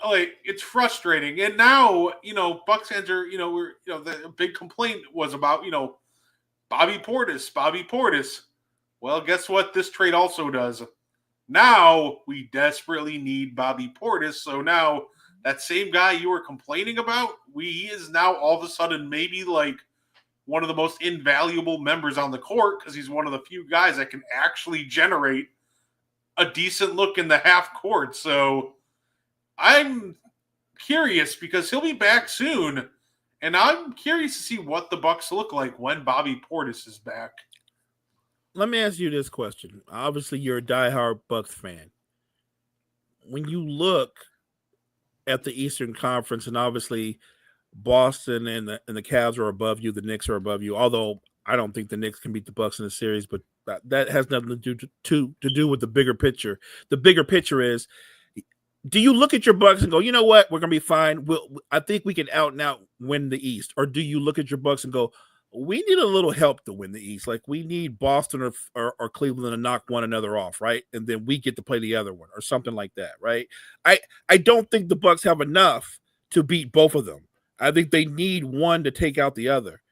it's frustrating. And now, Bucks fans are, the big complaint was about, Bobby Portis. Well, guess what? This trade also does. Now we desperately need Bobby Portis. So now that same guy you were complaining about, he is now all of a sudden maybe like one of the most invaluable members on the court because he's one of the few guys that can actually generate a decent look in the half court. So I'm curious because he'll be back soon, and I'm curious to see what the Bucks look like when Bobby Portis is back. Let me ask you this question. Obviously, you're a diehard Bucks fan. When you look at the Eastern Conference, and obviously Boston and the Cavs are above you, the Knicks are above you. Although I don't think the Knicks can beat the Bucks in the series, but that has nothing to do with the bigger picture. The bigger picture is, do you look at your Bucks and go, you know what, we're gonna be fine. I think we can out and out win the East, or do you look at your Bucks and go, we need a little help to win the East. Like we need Boston or Cleveland to knock one another off, right? And then we get to play the other one or something like that, right? I don't think the Bucks have enough to beat both of them. I think they need one to take out the other.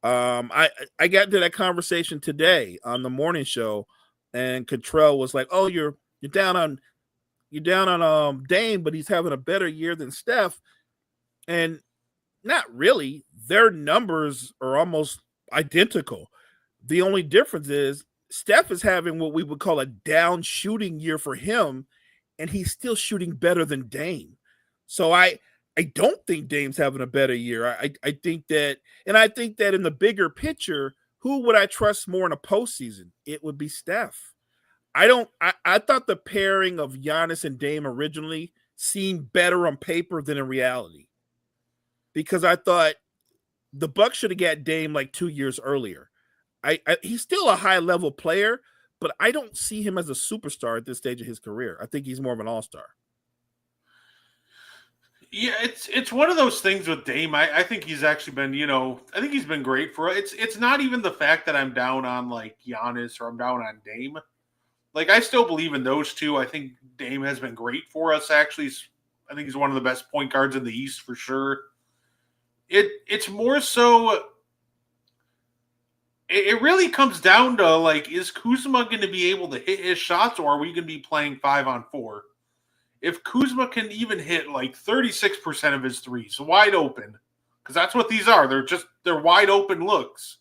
I got into that conversation today on the morning show, and Cottrell was like, "Oh, you're down on Dame, but he's having a better year than Steph." And not really. Their numbers are almost identical. The only difference is Steph is having what we would call a down shooting year for him, and he's still shooting better than Dame. So I don't think Dame's having a better year. I think that, and I think that in the bigger picture, who would I trust more in a postseason? It would be Steph. I thought the pairing of Giannis and Dame originally seemed better on paper than in reality, because I thought the Bucks should have got Dame like 2 years earlier. He's still a high level player, but I don't see him as a superstar at this stage of his career. I think he's more of an all-star. Yeah, it's one of those things with Dame. I think he's actually been, I think he's been great for it. It's not even the fact that I'm down on like Giannis or I'm down on Dame. Like I still believe in those two. I think Dame has been great for us. Actually, I think he's one of the best point guards in the East for sure. It's more so. It really comes down to like, is Kuzma going to be able to hit his shots, or are we going to be playing 5-on-4? If Kuzma can even hit like 36% of his threes wide open, because that's what these are, they're wide open looks,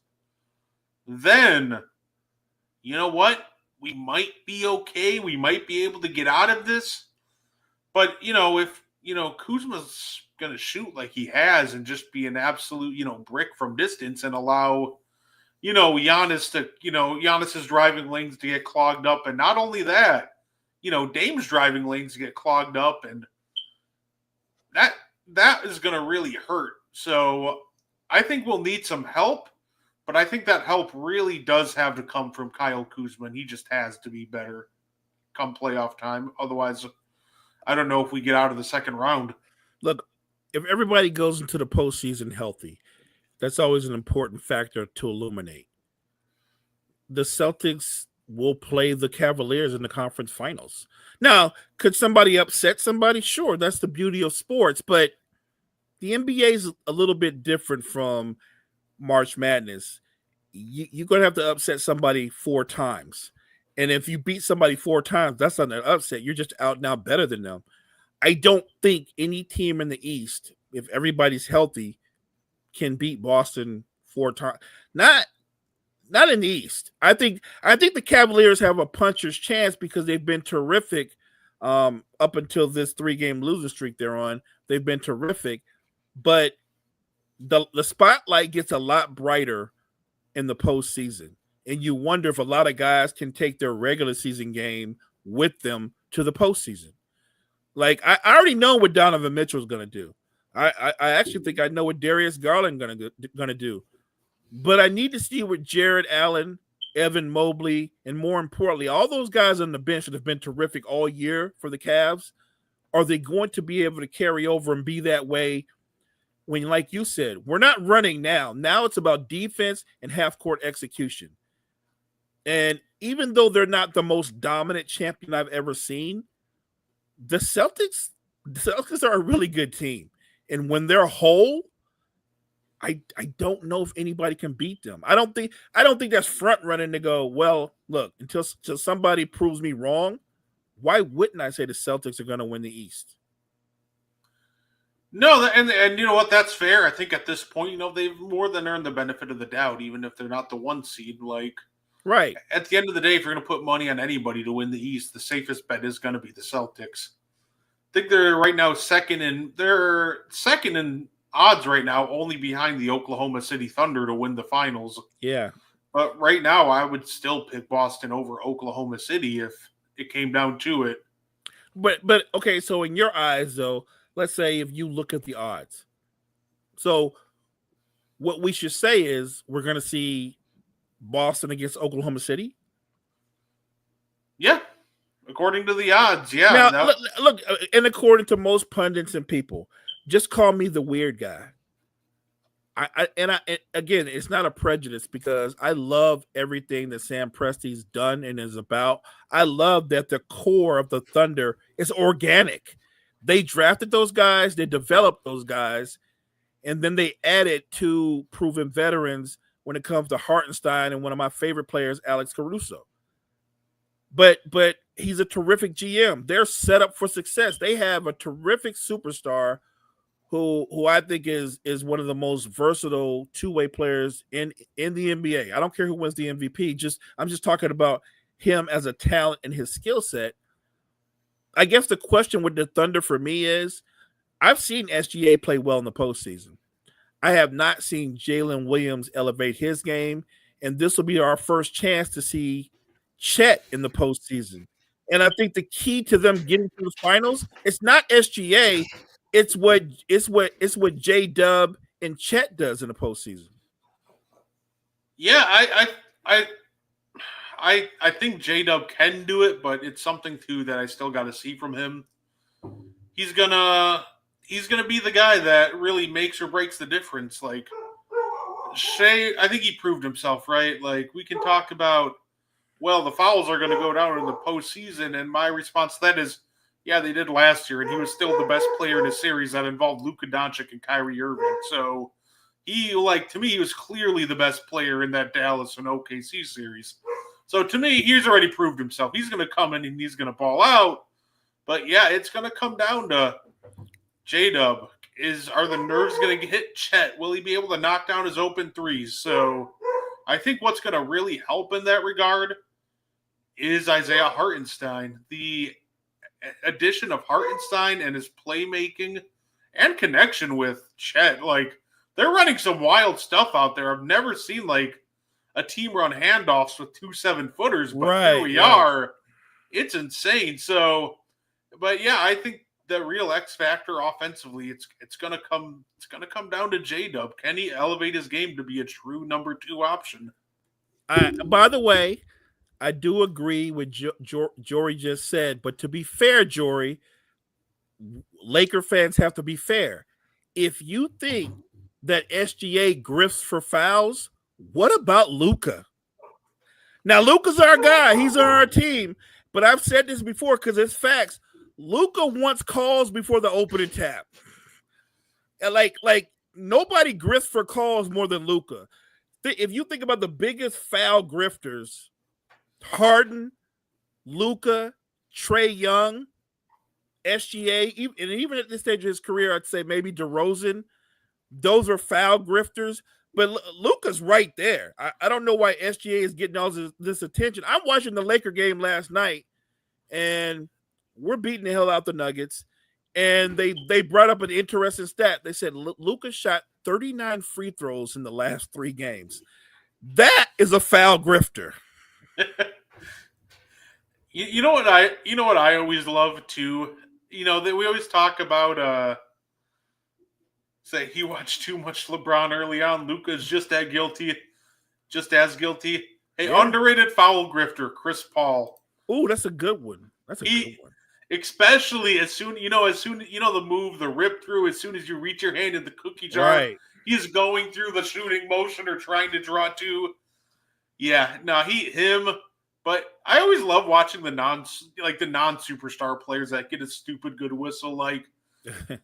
then you know what? We might be okay. We might be able to get out of this. But, if, Kuzma's going to shoot like he has and just be an absolute, brick from distance and allow, Giannis's driving lanes to get clogged up. And not only that, Dame's driving lanes to get clogged up, and that is going to really hurt. So I think we'll need some help, but I think that help really does have to come from Kyle Kuzma, and he just has to be better come playoff time. Otherwise, I don't know if we get out of the second round. Look, if everybody goes into the postseason healthy, that's always an important factor to illuminate. The Celtics will play the Cavaliers in the conference finals. Now, could somebody upset somebody? Sure, that's the beauty of sports, but the NBA is a little bit different from March Madness. You're going to have to upset somebody 4 times. And if you beat somebody 4 times, that's not an upset. You're just out now better than them. I don't think any team in the East, if everybody's healthy, can beat Boston 4 times. Not in the East. I think the Cavaliers have a puncher's chance because they've been terrific up until this 3-game losing streak they're on. They've been terrific, but the spotlight gets a lot brighter in the postseason, and you wonder if a lot of guys can take their regular season game with them to the postseason. Like I already know what Donovan Mitchell is going to do. I actually think I know what Darius Garland going to do. But I need to see what Jared Allen, Evan Mobley, and more importantly, all those guys on the bench that have been terrific all year for the Cavs, are they going to be able to carry over and be that way when, like you said, we're not running now. Now it's about defense and half-court execution. And even though they're not the most dominant champion I've ever seen, the Celtics are a really good team. And when they're whole, I don't know if anybody can beat them. I don't think that's front running to go, well, look, until somebody proves me wrong, why wouldn't I say the Celtics are going to win the East? No, and you know what? That's fair. I think at this point, they've more than earned the benefit of the doubt, even if they're not the 1 seed. Like, Right. at the end of the day, if you're going to put money on anybody to win the East, the safest bet is going to be the Celtics. I think they're right now second in odds right now, only behind the Oklahoma City Thunder to win the finals. Yeah. But right now, I would still pick Boston over Oklahoma City if it came down to it. But okay, so in your eyes though, let's say if you look at the odds. So what we should say is we're going to see Boston against Oklahoma City. Yeah, according to the odds, yeah. Now, look, and according to most pundits and people, just call me the weird guy. Again, it's not a prejudice because I love everything that Sam Presti's done and is about. I love that the core of the Thunder is organic. They drafted those guys, they developed those guys, and then they added 2 proven veterans when it comes to Hartenstein and one of my favorite players, Alex Caruso. But he's a terrific GM. They're set up for success. They have a terrific superstar who I think is one of the most versatile two-way players in the NBA. I don't care who wins the MVP. I'm just talking about him as a talent and his skill set. I guess the question with the Thunder for me is I've seen SGA play well in the postseason. I have not seen Jalen Williams elevate his game, and this will be our first chance to see Chet in the postseason. And I think the key to them getting to the finals, it's not SGA, it's what J-Dub and Chet does in the postseason. Yeah, I think J-Dub can do it, but it's something too that I still got to see from him. He's gonna be the guy that really makes or breaks the difference. Like Shea, I think he proved himself, right? Like we can talk about, well, the fouls are going to go down in the postseason, and my response to that is, yeah, they did last year, and he was still the best player in a series that involved Luka Doncic and Kyrie Irving. So to me, he was clearly the best player in that Dallas and OKC series. So to me, he's already proved himself. He's going to come in and he's going to ball out. But yeah, it's going to come down to J-Dub. Are the nerves going to hit Chet? Will he be able to knock down his open threes? So I think what's going to really help in that regard is Isaiah Hartenstein. The addition of Hartenstein and his playmaking and connection with Chet, like they're running some wild stuff out there. I've never seen like a team run handoffs with 2 7-footers, but here we are. It's insane. So, but yeah, I think the real X factor offensively, it's gonna come down to J-Dub. Can he elevate his game to be a true number 2 option? By the way, I do agree with Jory just said, but to be fair, Jory, Laker fans have to be fair. If you think that SGA grifts for fouls, what about Luka? Now, Luka's our guy. He's on our team. But I've said this before because it's facts. Luka wants calls before the opening tap. And like nobody grifts for calls more than Luka. If you think about the biggest foul grifters, Harden, Luka, Trae Young, SGA, and even at this stage of his career, I'd say maybe DeRozan. Those are foul grifters. But Luka's right there. I don't know why SGA is getting all this attention. I'm watching the Laker game last night, and we're beating the hell out the Nuggets. And they brought up an interesting stat. They said Luka shot 39 free throws in the last 3 games. That is a foul grifter. You know what I always love too. That we always talk about. Say he watched too much LeBron early on. Luka's just as guilty. Hey, underrated foul grifter, Chris Paul. Oh, that's a good one. Good one. Especially as soon the move, the rip through, as soon as you reach your hand in the cookie jar, right. He's going through the shooting motion or trying to draw to. Yeah, no, him. But I always love watching the non-superstar players that get a stupid good whistle. Like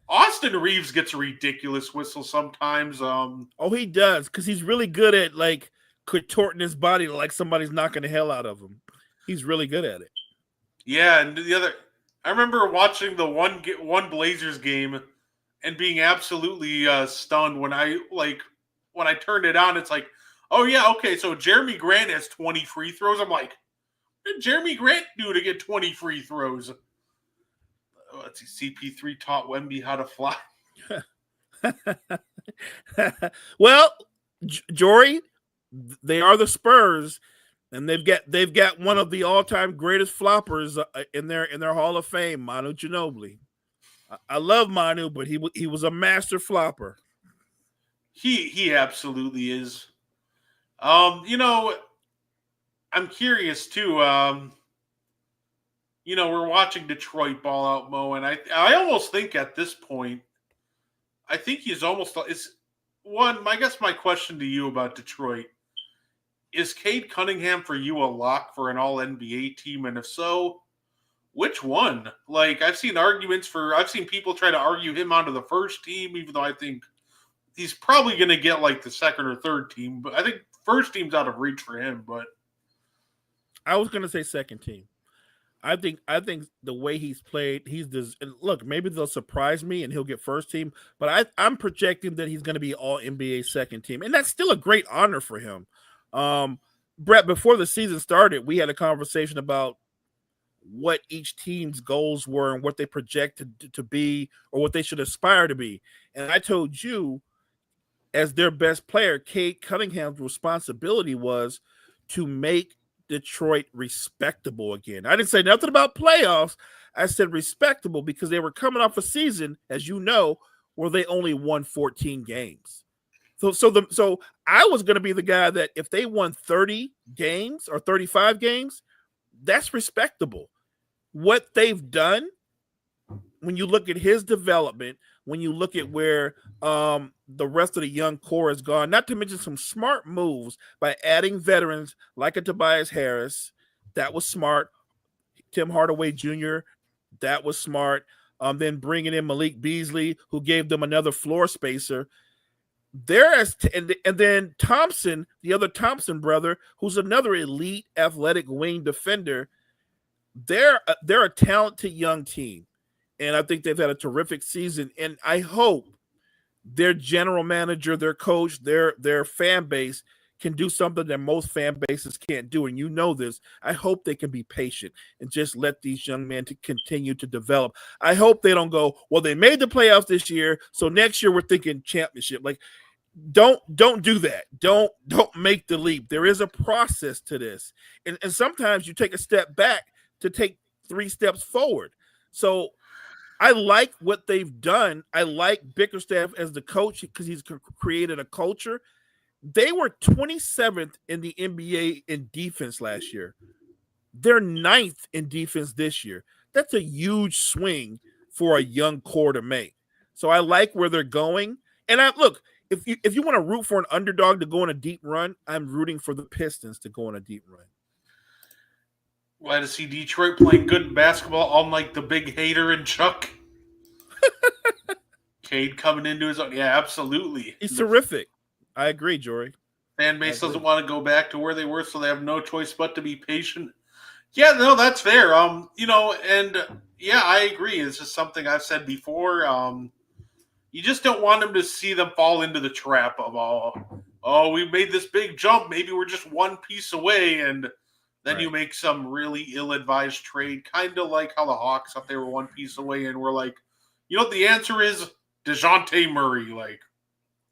Austin Reeves gets a ridiculous whistle sometimes. He does, because he's really good at like contorting his body like somebody's knocking the hell out of him. He's really good at it. Yeah, and I remember watching the one Blazers game, and being absolutely stunned when I turned it on. It's like, oh yeah, okay, so Jeremy Grant has 20 free throws. I'm like, what did Jeremy Grant do to get 20 free throws? Let's see, CP3 taught Wemby how to fly. Well, Jory, they are the Spurs, and they've got one of the all-time greatest floppers in their Hall of Fame, Manu Ginobili. I love Manu, but he was a master flopper. He absolutely is. I'm curious too. We're watching Detroit ball out, Mo, and I almost think at this point, I think he's almost is one. I guess my question to you about Detroit is: Cade Cunningham for you a lock for an All NBA team, and if so, which one? Like I've seen people try to argue him onto the first team, even though I think he's probably going to get like the second or third team. But I think first team's out of reach for him. But I was going to say second team. I think the way he's played, look, maybe they'll surprise me and he'll get first team, but I'm projecting that he's going to be All NBA second team, and that's still a great honor for him. Brett, before the season started, we had a conversation about what each team's goals were and what they projected to be or what they should aspire to be. And I told you, as their best player, Cade Cunningham's responsibility was to make Detroit respectable again. I didn't say nothing about playoffs. I said respectable because they were coming off a season, as you know, where they only won 14 games. So I was going to be the guy that if they won 30 games or 35 games, that's respectable. What they've done, when you look at his development, when you look at where the rest of the young core has gone, not to mention some smart moves by adding veterans like a Tobias Harris, that was smart. Tim Hardaway Jr., that was smart. Then bringing in Malik Beasley, who gave them another floor spacer. And then Thompson, the other Thompson brother, who's another elite athletic wing defender. They're a talented young team, and I think they've had a terrific season. And I hope their general manager, their coach, their fan base can do something that most fan bases can't do. And you know this. I hope they can be patient and just let these young men to continue to develop. I hope they don't go, well, they made the playoffs this year, so next year we're thinking championship. Like, don't do that. Don't make the leap. There is a process to this. And sometimes you take a step back to take 3 steps forward. So I like what they've done. I like Bickerstaff as the coach because he's created a culture. They were 27th in the NBA in defense last year. They're 9th in defense this year. That's a huge swing for a young core to make. So I like where they're going. And look, if you want to root for an underdog to go on a deep run, I'm rooting for the Pistons to go on a deep run. Glad to see Detroit playing good basketball, unlike the big hater in Chuck. Cade coming into his own. Yeah, absolutely. He's terrific. I agree, Jory. Fan base doesn't want to go back to where they were, so they have no choice but to be patient. Yeah, no, that's fair. And yeah, I agree. It's just something I've said before. You just don't want them to see them fall into the trap of, we made this big jump. Maybe we're just one piece away, and then you make some really ill-advised trade, kind of like how the Hawks thought they were one piece away, and we're like, you know what the answer is? DeJounte Murray. Like,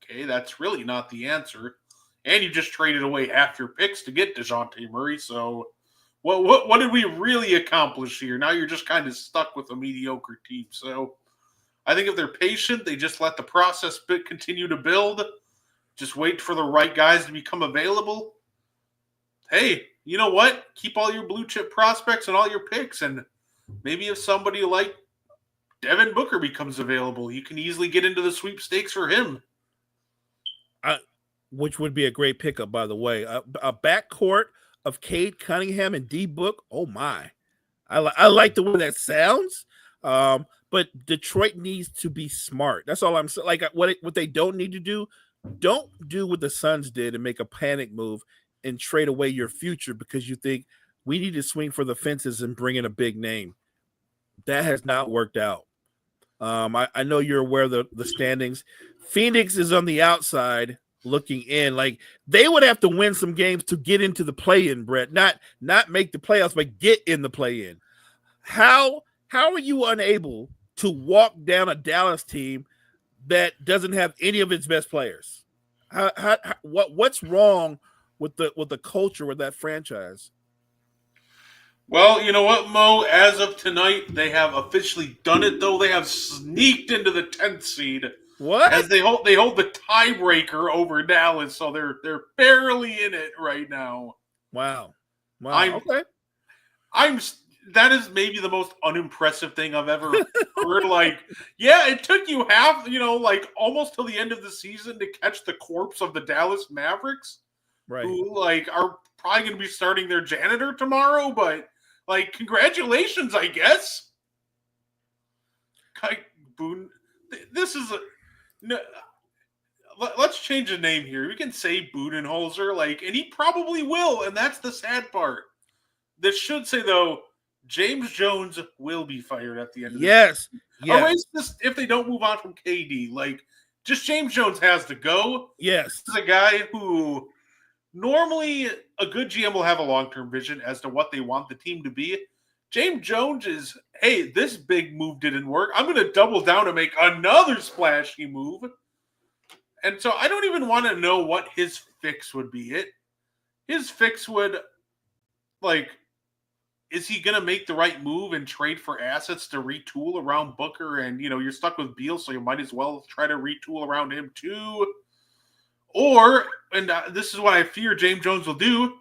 okay, that's really not the answer. And you just traded away half your picks to get DeJounte Murray, so what did we really accomplish here? Now you're just kind of stuck with a mediocre team. So I think if they're patient, they just let the process continue to build, just wait for the right guys to become available. Hey, you know what? Keep all your blue chip prospects and all your picks, and maybe if somebody like Devin Booker becomes available, you can easily get into the sweepstakes for him. Which would be a great pickup, by the way. A backcourt of Cade Cunningham and D Book. Oh my, I like the way that sounds. But Detroit needs to be smart. That's all I'm saying. Like what they don't need to do. Don't do what the Suns did and make a panic move and trade away your future because you think we need to swing for the fences and bring in a big name. That has not worked out. I know you're aware of the standings. Phoenix is on the outside looking in. Like they would have to win some games to get into the play-in, Brett. Not make the playoffs, but get in the play-in. How are you unable to walk down a Dallas team that doesn't have any of its best players? What's wrong with the culture with that franchise? Well, you know what, Mo? As of tonight, they have officially done it. Though they have sneaked into the 10th seed, What? as they hold the tiebreaker over Dallas, so they're barely in it right now. Wow. Okay. That is maybe the most unimpressive thing I've ever heard. Like, yeah, it took you almost till the end of the season to catch the corpse of the Dallas Mavericks, Right. who are probably going to be starting their janitor tomorrow. But congratulations, I guess. Boone, this is let's change the name here. We can say Budenholzer, and he probably will, and that's the sad part. This should say though, James Jones will be fired at the end of the season. Yes. Erase this if they don't move on from KD. Just James Jones has to go. Yes. This is a guy who normally a good GM will have a long-term vision as to what they want the team to be. James Jones is, hey, this big move didn't work. I'm going to double down and make another splashy move. And so I don't even want to know what his fix would be. His fix would, is he going to make the right move and trade for assets to retool around Booker? And, you're stuck with Beal, so you might as well try to retool around him too. Or, and this is what I fear James Jones will do,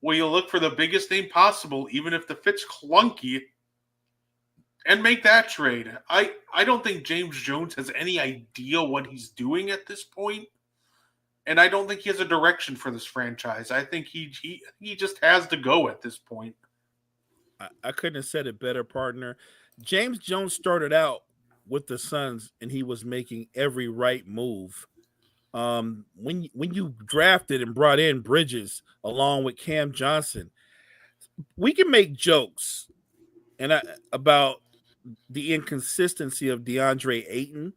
will you look for the biggest name possible, even if the fit's clunky, and make that trade? I don't think James Jones has any idea what he's doing at this point. And I don't think he has a direction for this franchise. I think he just has to go at this point. I couldn't have said it better, partner. James Jones started out with the Suns, and he was making every right move. When you drafted and brought in Bridges along with Cam Johnson, we can make jokes about the inconsistency of DeAndre Ayton,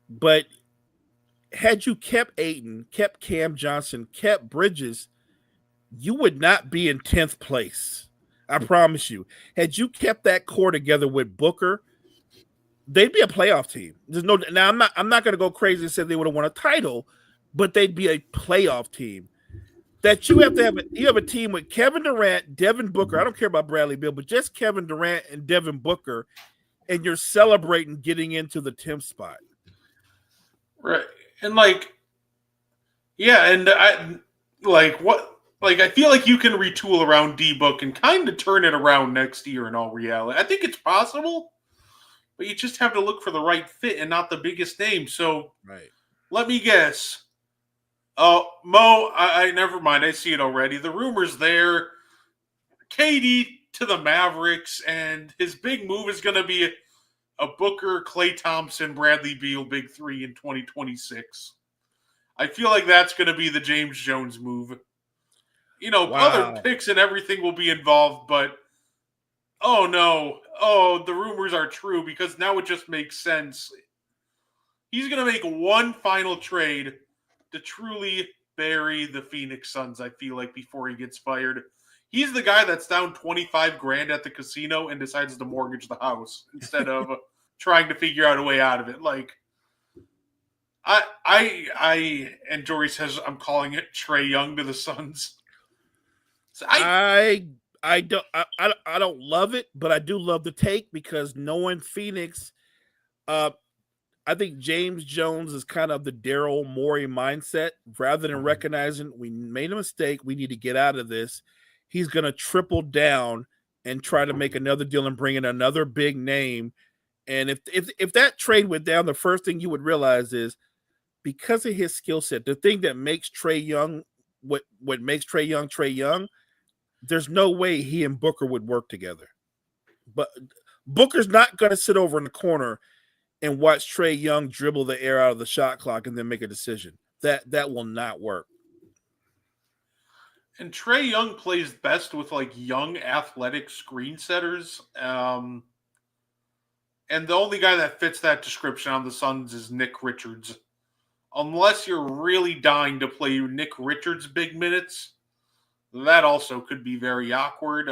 but had you kept Ayton, kept Cam Johnson, kept Bridges, you would not be in 10th place. I promise you. Had you kept that core together with Booker, they'd be a playoff team. Now I'm not going to go crazy and say they would have won a title, but they'd be a playoff team. That you have a team with Kevin Durant, Devin Booker. I don't care about Bradley Beal, but just Kevin Durant and Devin Booker, and you're celebrating getting into the 10th spot. Right. And I feel like you can retool around D-Book and kind of turn it around next year in all reality. I think it's possible, but you just have to look for the right fit and not the biggest name. So right. Let me guess. Oh, Mo, I never mind. I see it already. The rumor's there. KD to the Mavericks, and his big move is going to be a Booker, Klay Thompson, Bradley Beal big three in 2026. I feel like that's going to be the James Jones move. Wow. Other picks and everything will be involved, but oh no. Oh, the rumors are true because now it just makes sense. He's going to make one final trade to truly bury the Phoenix Suns, I feel like, before he gets fired. He's the guy that's down $25,000 at the casino and decides to mortgage the house instead of trying to figure out a way out of it. And Jory says I'm calling it Trae Young to the Suns. So I don't love it, but I do love the take because knowing Phoenix, I think James Jones is kind of the Daryl Morey mindset. Rather than recognizing we made a mistake, we need to get out of this, he's going to triple down and try to make another deal and bring in another big name. And if that trade went down, the first thing you would realize is because of his skill set, the thing that makes Trae Young what makes Trae Young, there's no way he and Booker would work together. But Booker's not going to sit over in the corner and watch Trae Young dribble the air out of the shot clock and then make a decision. That will not work. And Trae Young plays best with young athletic screen setters. And the only guy that fits that description on the Suns is Nick Richards. Unless you're really dying to play Nick Richards big minutes, that also could be very awkward.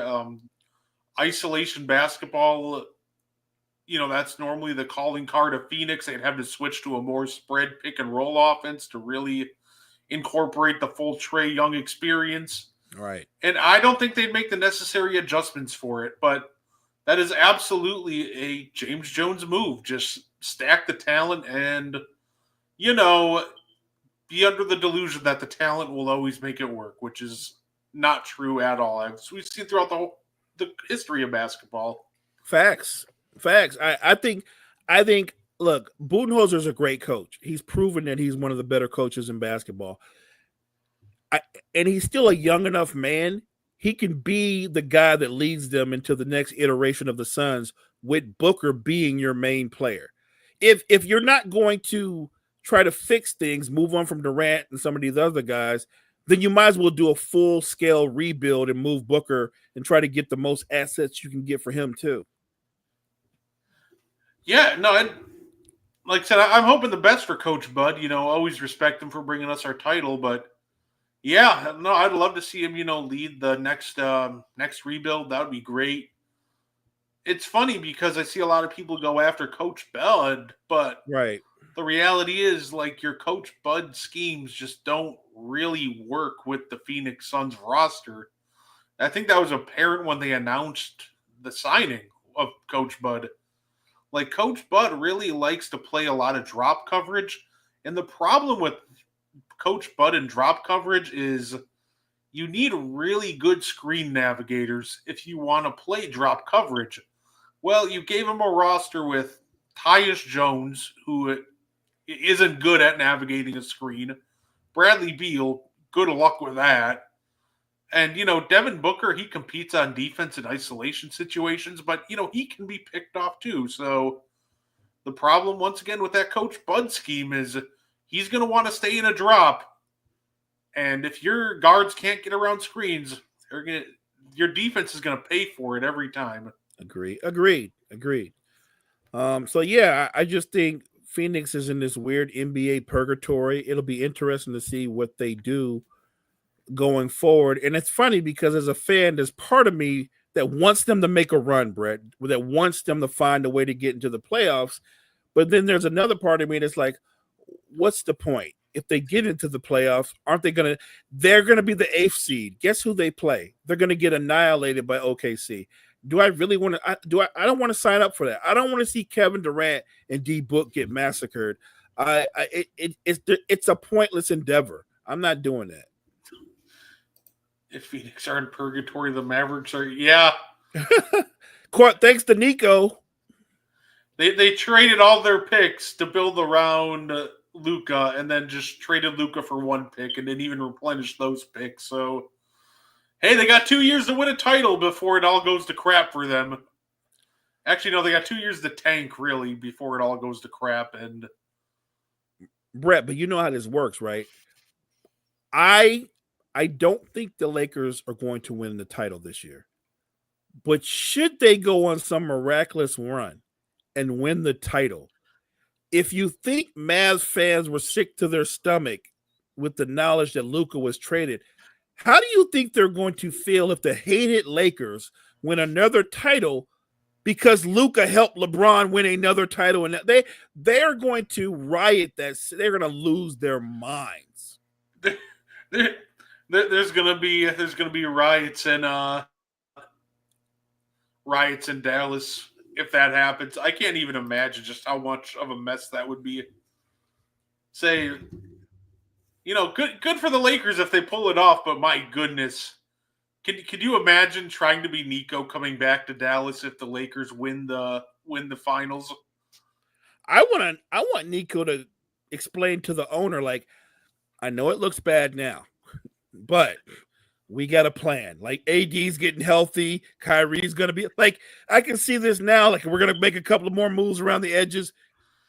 Isolation basketball, that's normally the calling card of Phoenix. They'd have to switch to a more spread pick and roll offense to really incorporate the full Trae Young experience. Right. And I don't think they'd make the necessary adjustments for it, but that is absolutely a James Jones move. Just stack the talent and, be under the delusion that the talent will always make it work, which is not true at all. We've seen throughout the history of basketball. Facts. I think look, Budenholzer's a great coach. He's proven that he's one of the better coaches in basketball. And he's still a young enough man. He can be the guy that leads them into the next iteration of the Suns with Booker being your main player. If you're not going to try to fix things, move on from Durant and some of these other guys, then you might as well do a full-scale rebuild and move Booker and try to get the most assets you can get for him too. Yeah, no, and like I said, I'm hoping the best for Coach Bud. Always respect him for bringing us our title, but yeah, no, I'd love to see him, lead the next rebuild. That would be great. It's funny because I see a lot of people go after Coach Bud, but right. The reality is, like, your Coach Bud schemes just don't really work with the Phoenix Suns roster. I think that was apparent when they announced the signing of Coach Bud. Like, Coach Bud really likes to play a lot of drop coverage. And the problem with Coach Bud and drop coverage is you need really good screen navigators if you want to play drop coverage. Well, you gave him a roster with Tyus Jones, who isn't good at navigating a screen. Bradley Beal, good luck with that. And, Devin Booker, he competes on defense in isolation situations, but, he can be picked off too. So the problem, once again, with that Coach Bud scheme is he's going to want to stay in a drop. And if your guards can't get around screens, your defense is going to pay for it every time. Agreed. So, yeah, I just think Phoenix is in this weird NBA purgatory. It'll be interesting to see what they do going forward. And it's funny because as a fan, there's part of me that wants them to make a run, Brett, that wants them to find a way to get into the playoffs. But then there's another part of me that's like, what's the point? If they get into the playoffs, they're going to be the 8th seed. Guess who they play? They're going to get annihilated by OKC. Do I really want to? I don't want to sign up for that. I don't want to see Kevin Durant and D Book get massacred. It's a pointless endeavor. I'm not doing that. If Phoenix are in purgatory, the Mavericks are. Yeah. Thanks to Nico. They traded all their picks to build around Luka, and then just traded Luka for one pick, and didn't even replenish those picks. So. Hey, they got 2 years to win a title before it all goes to crap for them. Actually, no, they got 2 years to tank, really, before it all goes to crap. And Brett, but you know how this works, right? I don't think the Lakers are going to win the title this year. But should they go on some miraculous run and win the title, if you think Mavs fans were sick to their stomach with the knowledge that Luka was traded, how do you think they're going to feel if the hated Lakers win another title because Luka helped LeBron win another title? And they're going to riot. They're going to lose their minds. There's going to be riots in Dallas if that happens. I can't even imagine just how much of a mess that would be. Good for the Lakers if they pull it off, but my goodness. Could you imagine trying to be Nico coming back to Dallas if the Lakers win the finals? I want Nico to explain to the owner, like, I know it looks bad now, but we got a plan. Like, AD's getting healthy, Kyrie's gonna be like, I can see this now. Like, we're gonna make a couple of more moves around the edges.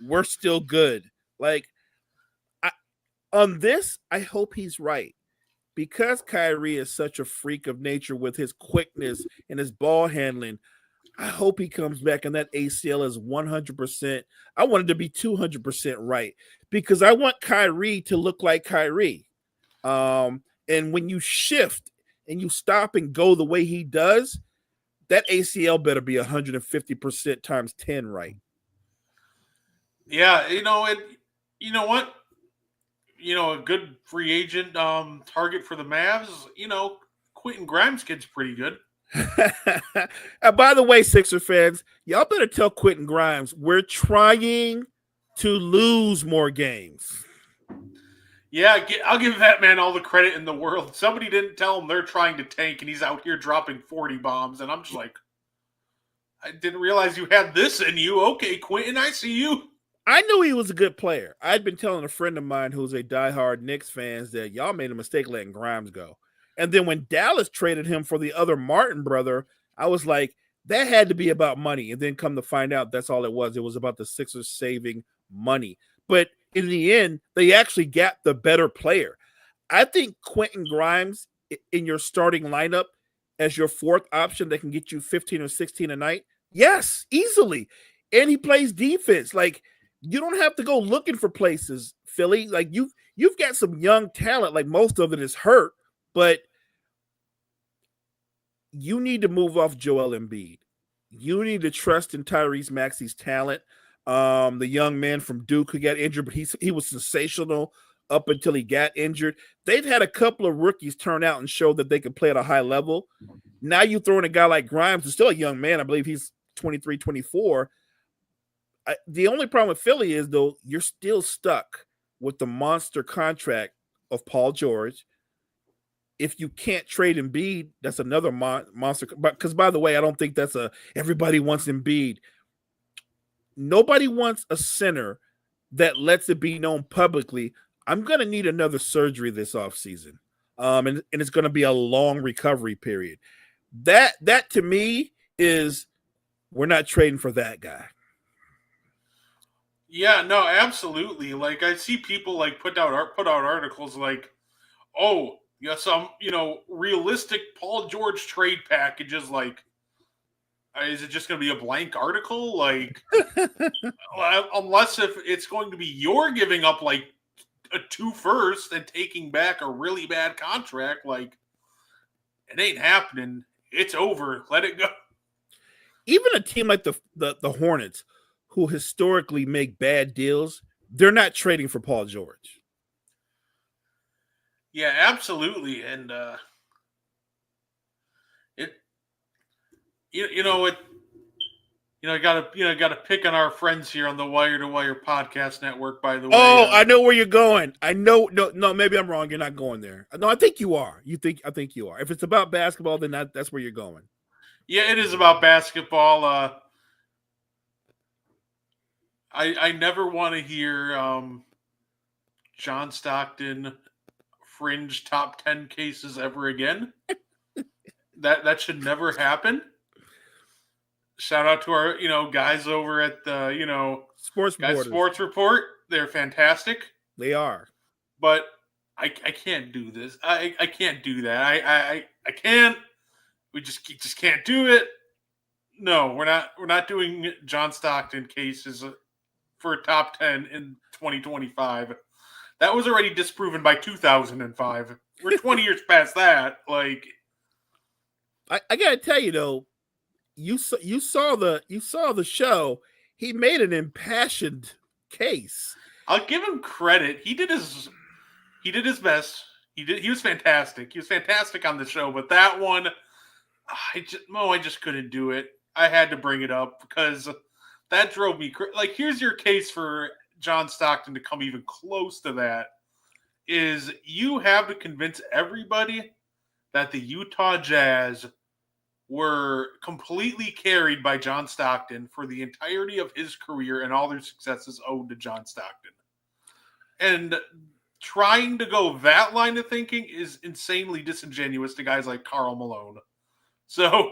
We're still good. Like, on this, I hope he's right. Because Kyrie is such a freak of nature with his quickness and his ball handling, I hope he comes back and that ACL is 100%. I want it to be 200% right because I want Kyrie to look like Kyrie. And when you shift and you stop and go the way he does, that ACL better be 150% times 10 right. Yeah, you know it. You know what? You know, a good free agent target for the Mavs. You know, Quentin Grimes kid's pretty good. And by the way, Sixer fans, y'all better tell Quentin Grimes we're trying to lose more games. Yeah, I'll give that man all the credit in the world. Somebody didn't tell him they're trying to tank, and he's out here dropping 40 bombs, and I'm just like, I didn't realize you had this in you. Okay, Quentin, I see you. I knew he was a good player. I'd been telling a friend of mine who's a diehard Knicks fan that y'all made a mistake letting Grimes go. And then when Dallas traded him for the other Martin brother, I was like, that had to be about money. And then come to find out, that's all it was. It was about the Sixers saving money. But in the end, they actually got the better player. I think Quentin Grimes in your starting lineup as your fourth option that can get you 15 or 16 a night. Yes, easily. And he plays defense. Like, you don't have to go looking for places, Philly. Like, you've got some young talent. Like, most of it is hurt. But you need to move off Joel Embiid. You need to trust in Tyrese Maxey's talent. The young man from Duke who got injured, but he was sensational up until he got injured. They've had a couple of rookies turn out and show that they can play at a high level. Now you throw in a guy like Grimes, who's still a young man. I believe he's 23, 24. The only problem with Philly is, though, you're still stuck with the monster contract of Paul George. If you can't trade Embiid, that's another monster. Because, by the way, I don't think that's everybody wants Embiid. Nobody wants a center that lets it be known publicly, I'm going to need another surgery this offseason. And it's going to be a long recovery period. That to me is, we're not trading for that guy. Yeah, no, absolutely. Like, I see people like put out articles like, oh, yeah, some realistic Paul George trade packages. Like, is it just going to be a blank article? Like, unless if it's going to be you're giving up like a 2 firsts and taking back a really bad contract, like, it ain't happening. It's over. Let it go. Even a team like the Hornets, who historically make bad deals, they're not trading for Paul George. Yeah, absolutely. And I gotta pick on our friends here on the Wire to Wire podcast network, by the way. Oh, I know where you're going. I know. No, maybe I'm wrong. You're not going there. No, I think you are. I think you are. If it's about basketball, then that's where you're going. Yeah, it is about basketball. I never want to hear John Stockton fringe top 10 cases ever again. That should never happen. Shout out to our guys over at the Sports Report. They're fantastic. They are. But I can't do this. I can't do that. I can't. We just can't do it. No, we're not doing John Stockton cases for top 10 in 2025. That was already disproven by 2005. We're 20 years past that. Like, I gotta tell you though, you saw the show. He made an impassioned case. I'll give him credit. He did his best. He was fantastic. He was fantastic on the show. But that one, I just couldn't do it. I had to bring it up because that drove me crazy. Like, here's your case for John Stockton to come even close to that, is you have to convince everybody that the Utah Jazz were completely carried by John Stockton for the entirety of his career, and all their successes owed to John Stockton. And trying to go that line of thinking is insanely disingenuous to guys like Karl Malone. So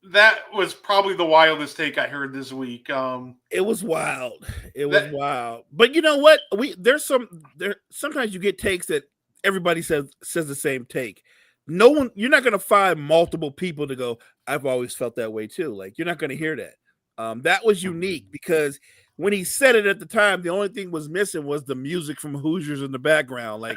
that was probably the wildest take I heard this week. It was wild. Was wild. But you know what? Sometimes you get takes that everybody says the same take. no one, you're not going to find multiple people to go, I've always felt that way too. Like, you're not going to hear that. That was unique because when he said it at the time, the only thing was missing was the music from Hoosiers in the background. Like,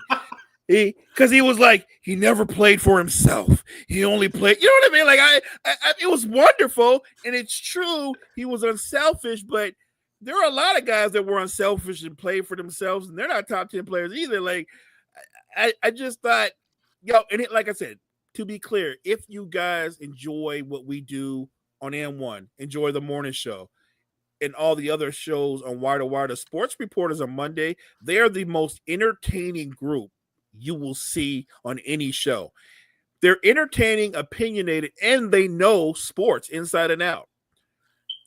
because he was like, he never played for himself. He only played, you know what I mean? Like, I it was wonderful. And it's true. He was unselfish, but there are a lot of guys that were unselfish and played for themselves, and they're not top 10 players either. Like, I just thought, and like I said, to be clear, if you guys enjoy what we do on M1, enjoy the morning show and all the other shows on Wire to Wire, the sports reporters on Monday, they are the most entertaining group you will see on any show. They're entertaining, opinionated, and they know sports inside and out.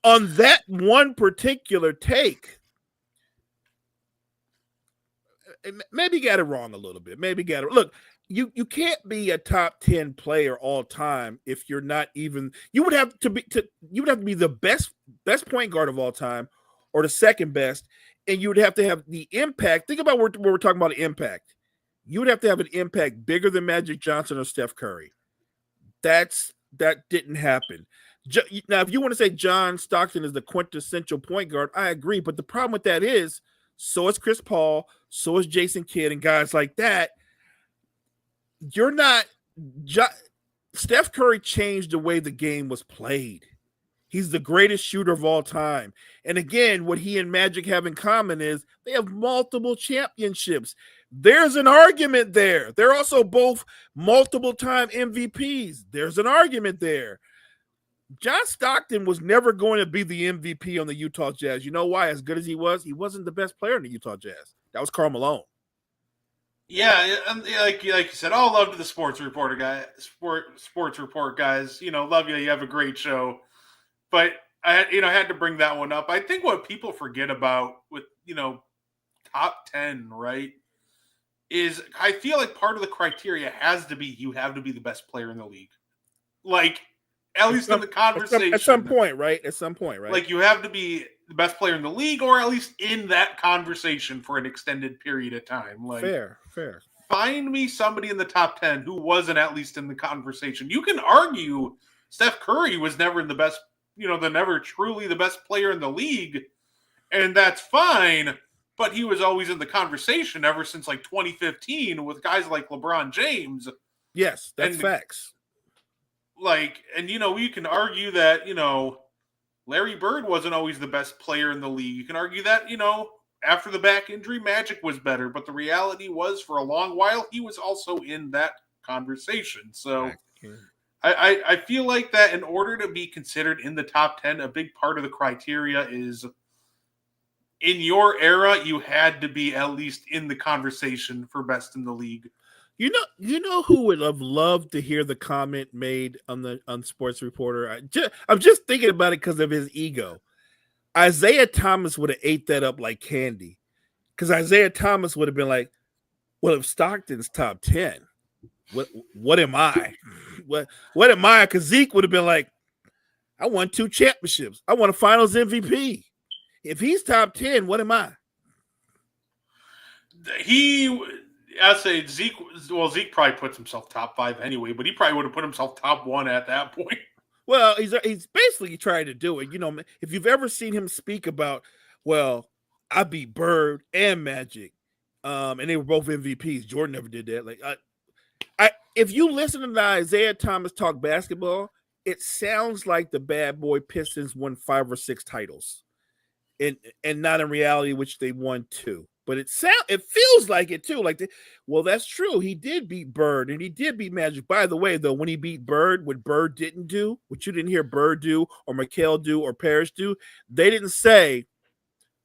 On that one particular take, maybe got it wrong a little bit. Look, you can't be a top 10 player all time if you're not even. You would have to be the best point guard of all time, or the second best, and you would have to have the impact. Think about what we're talking about, the impact. You would have to have an impact bigger than Magic Johnson or Steph Curry. That didn't happen. Now, if you want to say John Stockton is the quintessential point guard, I agree. But the problem with that is, so is Chris Paul, so is Jason Kidd, and guys like that. You're not. Steph Curry changed the way the game was played. He's the greatest shooter of all time. And again, what he and Magic have in common is they have multiple championships. There's an argument there. They're also both multiple-time MVPs. There's an argument there. John Stockton was never going to be the MVP on the Utah Jazz. You know why? As good as he wasn't the best player in the Utah Jazz. That was Karl Malone. Yeah, like you said, all love to the sports report guys. Love you. You have a great show. But I had to bring that one up. I think what people forget about with top 10, right, is I feel like part of the criteria has to be you have to be the best player in the league. Like, at least in the conversation. At some point, right? Like, you have to be the best player in the league, or at least in that conversation for an extended period of time. Like, fair. Find me somebody in the top 10 who wasn't at least in the conversation. You can argue Steph Curry was never the best, never truly the best player in the league, and that's fine, but he was always in the conversation ever since like 2015 with guys like LeBron James. Yes, that's facts. Like, and you can argue that, Larry Bird wasn't always the best player in the league. You can argue that, after the back injury, Magic was better, but the reality was for a long while, he was also in that conversation. So I feel like that in order to be considered in the top 10, a big part of the criteria is in your era, you had to be at least in the conversation for best in the league. You know who would have loved to hear the comment made on Sports Reporter? I'm just thinking about it because of his ego. Isaiah Thomas would have ate that up like candy, because Isaiah Thomas would have been like, "Well, if Stockton's top 10, what am I? What am I?" Because Zeke would have been like, "I won 2 championships. I won a Finals MVP. If he's top 10, what am I?" I'd say Zeke probably puts himself top 5 anyway, but he probably would have put himself top 1 at that point. Well, he's basically trying to do it. If you've ever seen him speak about, well, I beat Bird and Magic, and they were both MVPs. Jordan never did that. Like, if you listen to Isaiah Thomas talk basketball, it sounds like the bad boy Pistons won 5 or 6 titles, and not in reality, which they won 2. But it feels like it too. Like, well, that's true. He did beat Bird and he did beat Magic. By the way, though, when he beat Bird, what Bird didn't do, what you didn't hear Bird do or McHale do or Parrish do, they didn't say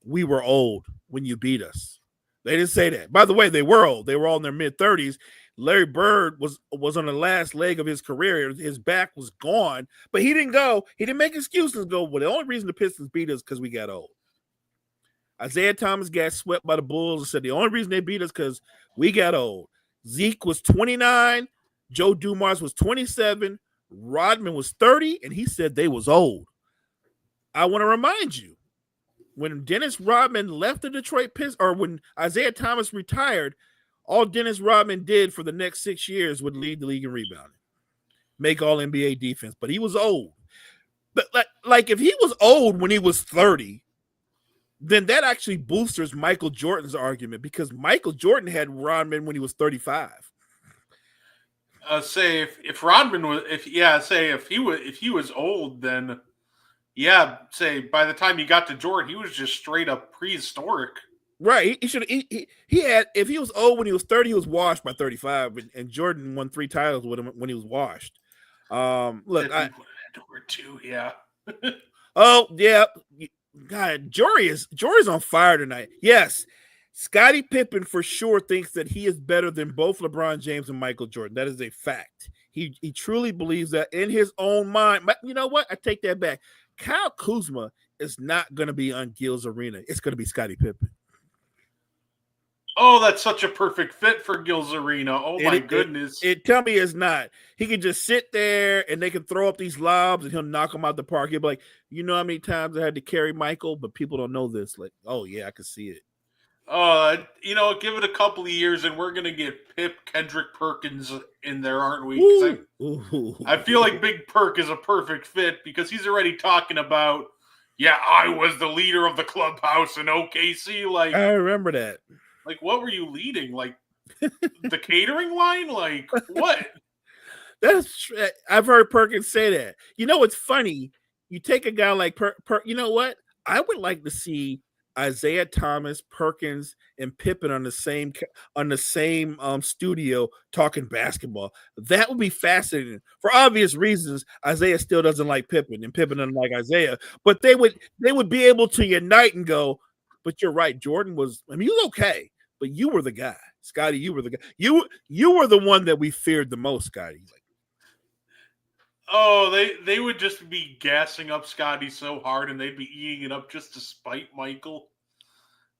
we were old when you beat us. They didn't say that. By the way, they were old. They were all in their mid-30s. Larry Bird was on the last leg of his career. His back was gone, but he didn't go. He didn't make excuses. Go, well, the only reason the Pistons beat us is because we got old. Isaiah Thomas got swept by the Bulls and said the only reason they beat us because we got old. Zeke was 29. Joe Dumars was 27. Rodman was 30, and he said they was old. I want to remind you, when Dennis Rodman left the Detroit Pistons, or when Isaiah Thomas retired, All Dennis Rodman did for the next 6 years would lead the league in rebounding, make all NBA defense, but he was old. But like if he was old when he was 30, then that actually boosters Michael Jordan's argument because Michael Jordan had Rodman when he was 35. Say if Rodman was if he was old, then say by the time he got to Jordan, he was just straight up prehistoric. Right. He should he had if he was old when he was 30, he was washed by 35, and Jordan won 3 titles with him when he was washed. Look, yeah. Oh, yeah. God, Jory's on fire tonight. Yes. Scottie Pippen for sure thinks that he is better than both LeBron James and Michael Jordan. That is a fact. He truly believes that in his own mind. But you know what? I take that back. Kyle Kuzma is not going to be on Gil's Arena. It's going to be Scottie Pippen. Oh, that's such a perfect fit for Gil's Arena. Oh, my goodness. Tell me it's not. He can just sit there and they can throw up these lobs and he'll knock them out the park. He'll be like, you know how many times I had to carry Michael, but people don't know this. Like, oh, yeah, I can see it. Give it a couple of years and we're going to get Pip Kendrick Perkins in there, aren't we? I feel like Big Perk is a perfect fit because he's already talking about, I was the leader of the clubhouse in OKC. Like, I remember that. Like, what were you leading? Like, the catering line? Like, what? I've heard Perkins say that. You know, it's funny. You take a guy like you know what? I would like to see Isaiah Thomas, Perkins, and Pippen on the same studio talking basketball. That would be fascinating. For obvious reasons, Isaiah still doesn't like Pippen, and Pippen doesn't like Isaiah. But they would be able to unite and go, but you're right. Jordan was, he was okay, but you were the guy. Scottie, you were the guy. You were the one that we feared the most, Scottie. They would just be gassing up Scottie so hard and they'd be eating it up just to spite Michael.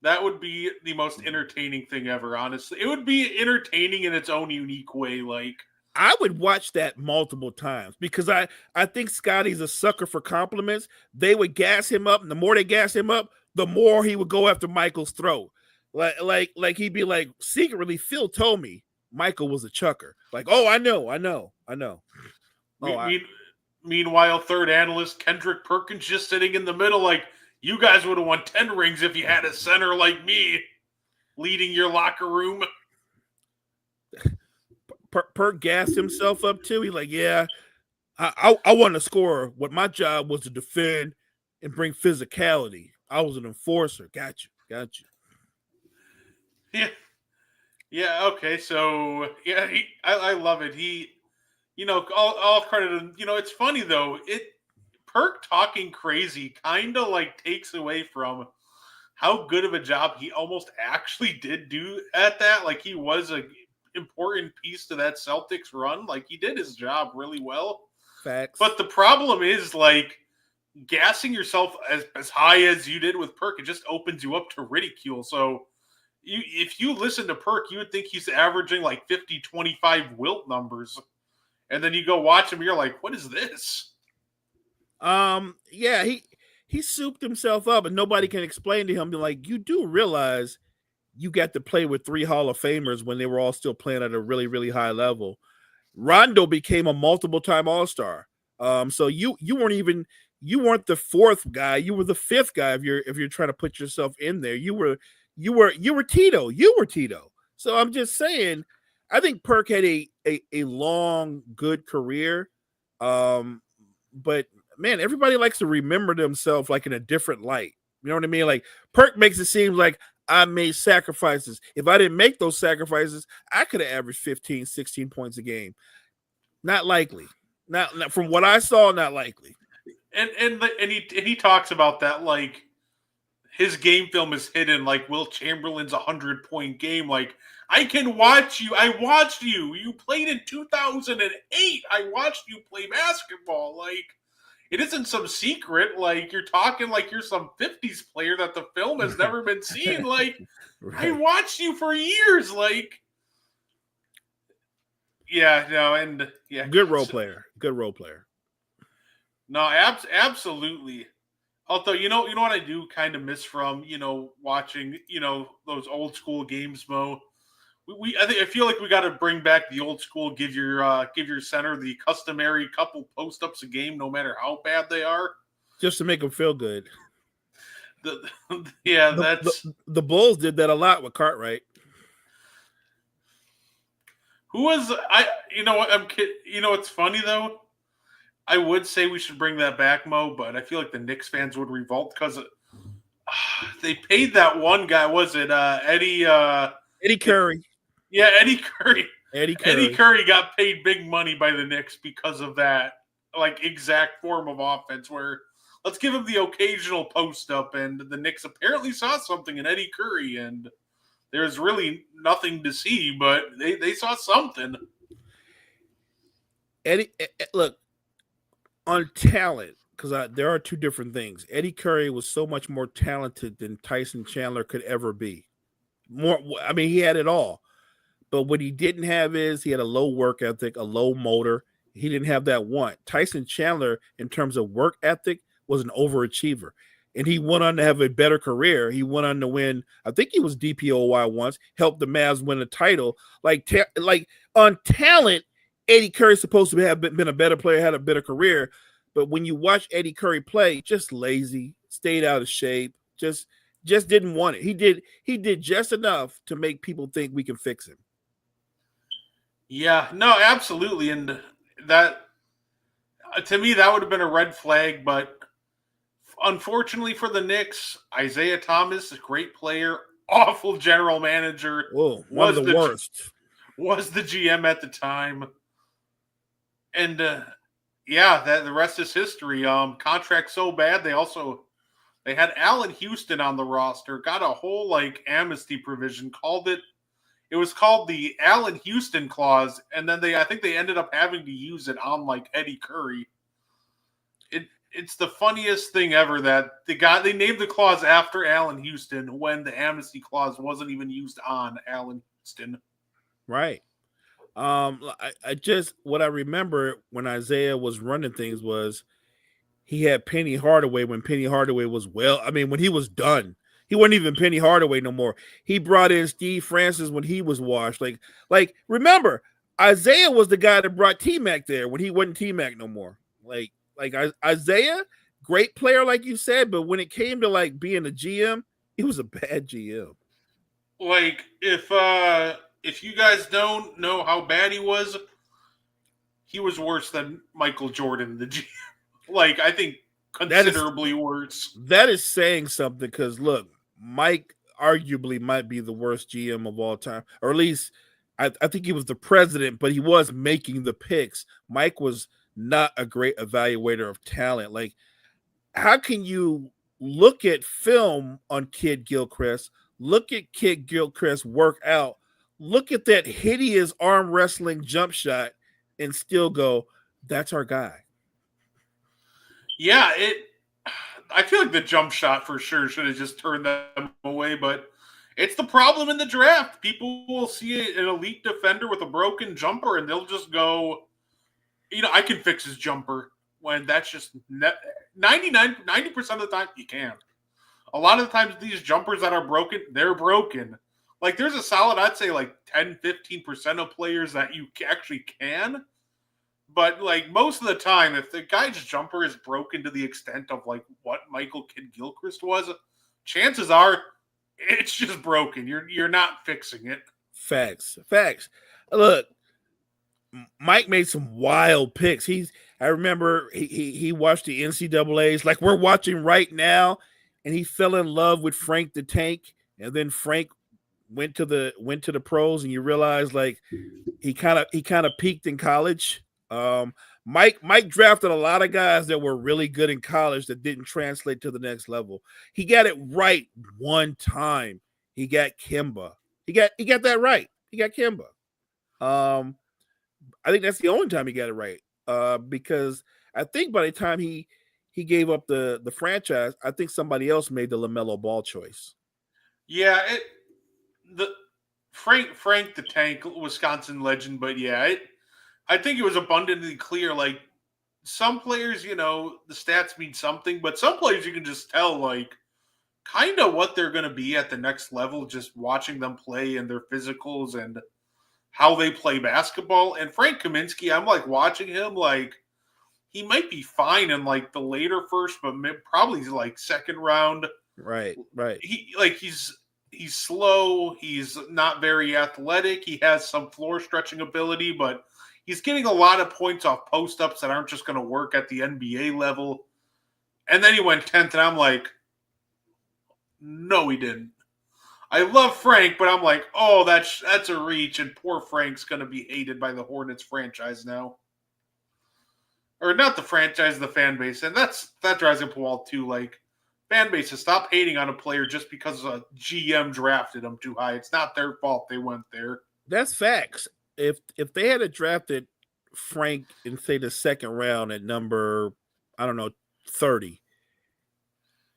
That would be the most entertaining thing ever, honestly. It would be entertaining in its own unique way. Like, I would watch that multiple times because I think Scottie's a sucker for compliments. They would gas him up, and the more they gas him up, the more he would go after Michael's throat. Like he'd be like, secretly, Phil told me Michael was a chucker. Like, oh, I know. Meanwhile, third analyst Kendrick Perkins just sitting in the middle, like, you guys would have won 10 rings if you had a center like me leading your locker room. Perk gassed himself up too. He's like, yeah, I want to score. What my job was to defend and bring physicality. I was an enforcer. Got you. Yeah. Okay. So I love it. He, all credit. It's funny though. Perk talking crazy kind of like takes away from how good of a job he almost actually did do at that. Like he was a important piece to that Celtics run. Like he did his job really well. Facts. But the problem is like gassing yourself as high as you did with Perk, it just opens you up to ridicule. So if you listen to Perk, you would think he's averaging like 50-25 Wilt numbers. And then you go watch him, you're like, what is this? Yeah, he souped himself up and nobody can explain to him. Like, you do realize you got to play with 3 Hall of Famers when they were all still playing at a really, really high level. Rondo became a multiple-time All-Star. So you weren't the 4th guy. You were the 5th guy if you're trying to put yourself in there. You were Tito. You were Tito. So I'm just saying, I think Perk had a long, good career. But man, everybody likes to remember themselves like in a different light. You know what I mean? Like Perk makes it seem like I made sacrifices. If I didn't make those sacrifices, I could have averaged 15, 16 points a game. Not likely. Not from what I saw, not likely. And he talks about that like his game film is hidden like Wilt Chamberlain's 100-point game. Like, I can watch you. I watched you. You played in 2008. I watched you play basketball. Like, it isn't some secret. Like, you're talking like you're some 50s player that the film has never been seen. Like, right. I watched you for years. Like, yeah, no, and yeah. Good role player. Good role player. No, absolutely. Although, you know what I do kind of miss from, watching, those old school games, Mo, I feel like we got to bring back the old school. Give your center the customary couple post ups a game, no matter how bad they are. Just to make them feel good. The The Bulls did that a lot with Cartwright. Who was I? You know what? I'm kidding. You know what's funny though? I would say we should bring that back, Mo, but I feel like the Knicks fans would revolt because they paid that one guy. Was it Eddie? Eddie Curry. Yeah, Eddie Curry. Eddie Curry. Eddie Curry got paid big money by the Knicks because of that, like, exact form of offense where let's give him the occasional post up, and the Knicks apparently saw something in Eddie Curry, and there's really nothing to see, but they saw something. Eddie, look, on talent, because there are two different things. Eddie Curry was so much more talented than Tyson Chandler could ever be. He had it all. But what he didn't have is he had a low work ethic, a low motor. He didn't have that want. Tyson Chandler, in terms of work ethic, was an overachiever. And he went on to have a better career. He went on to win, I think he was DPOY once, helped the Mavs win a title. Like on talent, Eddie Curry's supposed to have been a better player, had a better career. But when you watch Eddie Curry play, just lazy, stayed out of shape, just didn't want it. He did just enough to make people think we can fix him. Yeah, no, absolutely. And that, to me, that would have been a red flag. But unfortunately for the Knicks, Isaiah Thomas, a great player, awful general manager. Whoa, one of the worst. Was the GM at the time. And, the rest is history. Contract so bad, they had Allen Houston on the roster, got a whole, amnesty provision, it was called the Allen Houston clause, and then I think they ended up having to use it on Eddie Curry. It's the funniest thing ever that they named the clause after Allen Houston when the amnesty clause wasn't even used on Allen Houston. Right. What I remember when Isaiah was running things was he had Penny Hardaway when Penny Hardaway was when he was done. He wasn't even Penny Hardaway no more. He brought in Steve Francis when he was washed. Remember, Isaiah was the guy that brought T-Mac there when he wasn't T-Mac no more. Isaiah, great player, like you said, but when it came to being a GM, he was a bad GM. If you guys don't know how bad he was worse than Michael Jordan, the GM. I think considerably worse. That is saying something because, look, Mike arguably might be the worst GM of all time, or at least I think he was the president, but he was making the picks. Mike was not a great evaluator of talent. How can you look at film on Kid Gilchrist, look at Kid Gilchrist work out, look at that hideous arm wrestling jump shot, and still go, that's our guy? Yeah, I feel like the jump shot for sure should have just turned them away, but it's the problem in the draft. People will see an elite defender with a broken jumper, and they'll just go, I can fix his jumper, when that's just 90% of the time you can't. A lot of the times these jumpers that are broken, they're broken. There's a solid, I'd say 10-15% of players that you actually can. But most of the time, if the guy's jumper is broken to the extent of what Michael Kidd Gilchrist was, chances are it's just broken. You're not fixing it. Facts. Look, Mike made some wild picks. I remember he watched the NCAAs like we're watching right now, and he fell in love with Frank the Tank, and then Frank went to the pros, and you realize he kind of peaked in college. Mike drafted a lot of guys that were really good in college that didn't translate to the next level. He got it right one time. He got Kemba. He got that right. He got Kemba. I think that's the only time he got it right. Because I think by the time he gave up the franchise, I think somebody else made the LaMelo Ball choice. Yeah, Frank the Tank, Wisconsin legend, but yeah, I think it was abundantly clear. Some players, the stats mean something, but some players you can just tell kind of what they're going to be at the next level, just watching them play and their physicals and how they play basketball. And Frank Kaminsky, I'm like watching him, like he might be fine in like the later first, but probably like second round. Right. He's slow. He's not very athletic. He has some floor stretching ability, but he's getting a lot of points off post ups that aren't just going to work at the NBA level. And then he went 10th, and I'm like, no, he didn't. I love Frank, but I'm like, oh, that's a reach, and poor Frank's going to be hated by the Hornets franchise now. Or not the franchise, the fan base. And that drives me up the wall, too. Like, fan bases, stop hating on a player just because a GM drafted him too high. It's not their fault they went there. That's facts. If they had drafted Frank in, say, the second round at number, I don't know, 30,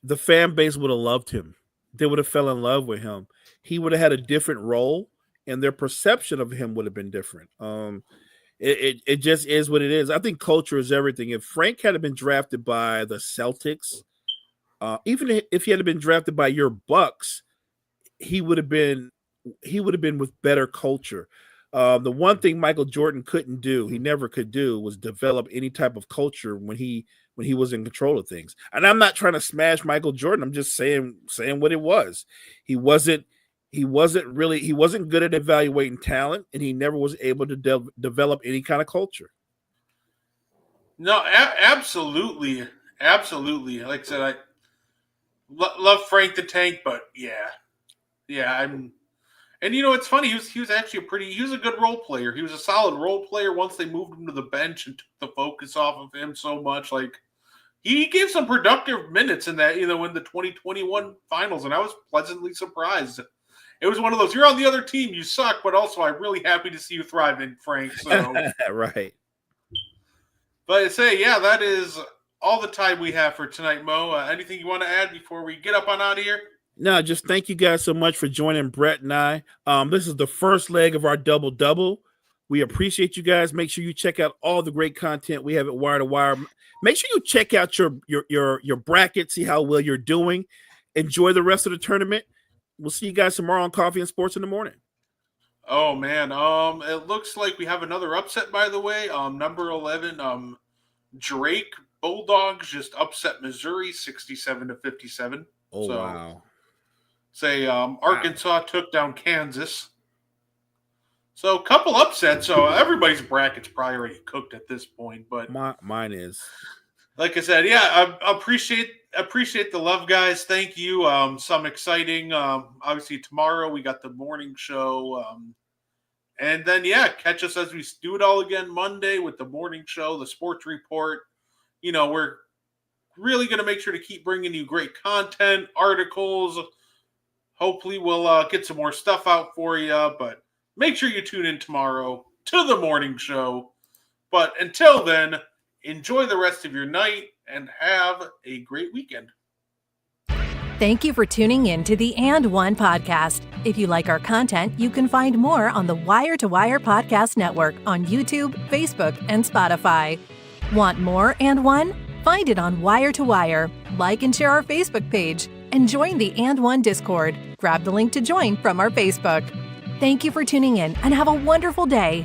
the fan base would have loved him. They would have fell in love with him. He would have had a different role, and their perception of him would have been different. It just is what it is. I think culture is everything. If Frank had been drafted by the Celtics, even if he had been drafted by your Bucks, he would have been with better culture. The one thing Michael Jordan couldn't do, he never could do, was develop any type of culture when he was in control of things. And I'm not trying to smash Michael Jordan. I'm just saying what it was. He wasn't good at evaluating talent, and he never was able to develop any kind of culture. No, absolutely. Like I said, I love Frank the Tank, but yeah, and you know, it's funny. He was actually he was a good role player. He was a solid role player once they moved him to the bench and took the focus off of him so much. Like, he gave some productive minutes in that, in the 2021 finals, and I was pleasantly surprised. It was one of those, you're on the other team, you suck, but also I'm really happy to see you thriving, Frank. So right. But I say, yeah, that is all the time we have for tonight, Mo. Anything you want to add before we get up on out of here? No, just thank you guys so much for joining Brett and I. This is the first leg of our double-double. We appreciate you guys. Make sure you check out all the great content we have at Wire to Wire. Make sure you check out your bracket, see how well you're doing. Enjoy the rest of the tournament. We'll see you guys tomorrow on Coffee and Sports in the Morning. Oh, man. It looks like we have another upset, by the way. Number 11, Drake Bulldogs just upset Missouri 67-57. Oh, wow. Arkansas took down Kansas. So a couple upsets. So everybody's bracket's probably already cooked at this point. But mine is. Like I said, yeah, I appreciate the love, guys. Thank you. Some exciting. Obviously tomorrow we got the morning show. And then catch us as we do it all again Monday with the morning show, the sports report. We're really going to make sure to keep bringing you great content, articles. Hopefully we'll get some more stuff out for you, but make sure you tune in tomorrow to the morning show. But until then, enjoy the rest of your night and have a great weekend. Thank you for tuning in to the And One podcast. If you like our content, you can find more on the Wire to Wire Podcast Network on YouTube, Facebook, and Spotify. Want more And One? Find it on Wire to Wire. Like and share our Facebook page and join the And One Discord. Grab the link to join from our Facebook. Thank you for tuning in and have a wonderful day.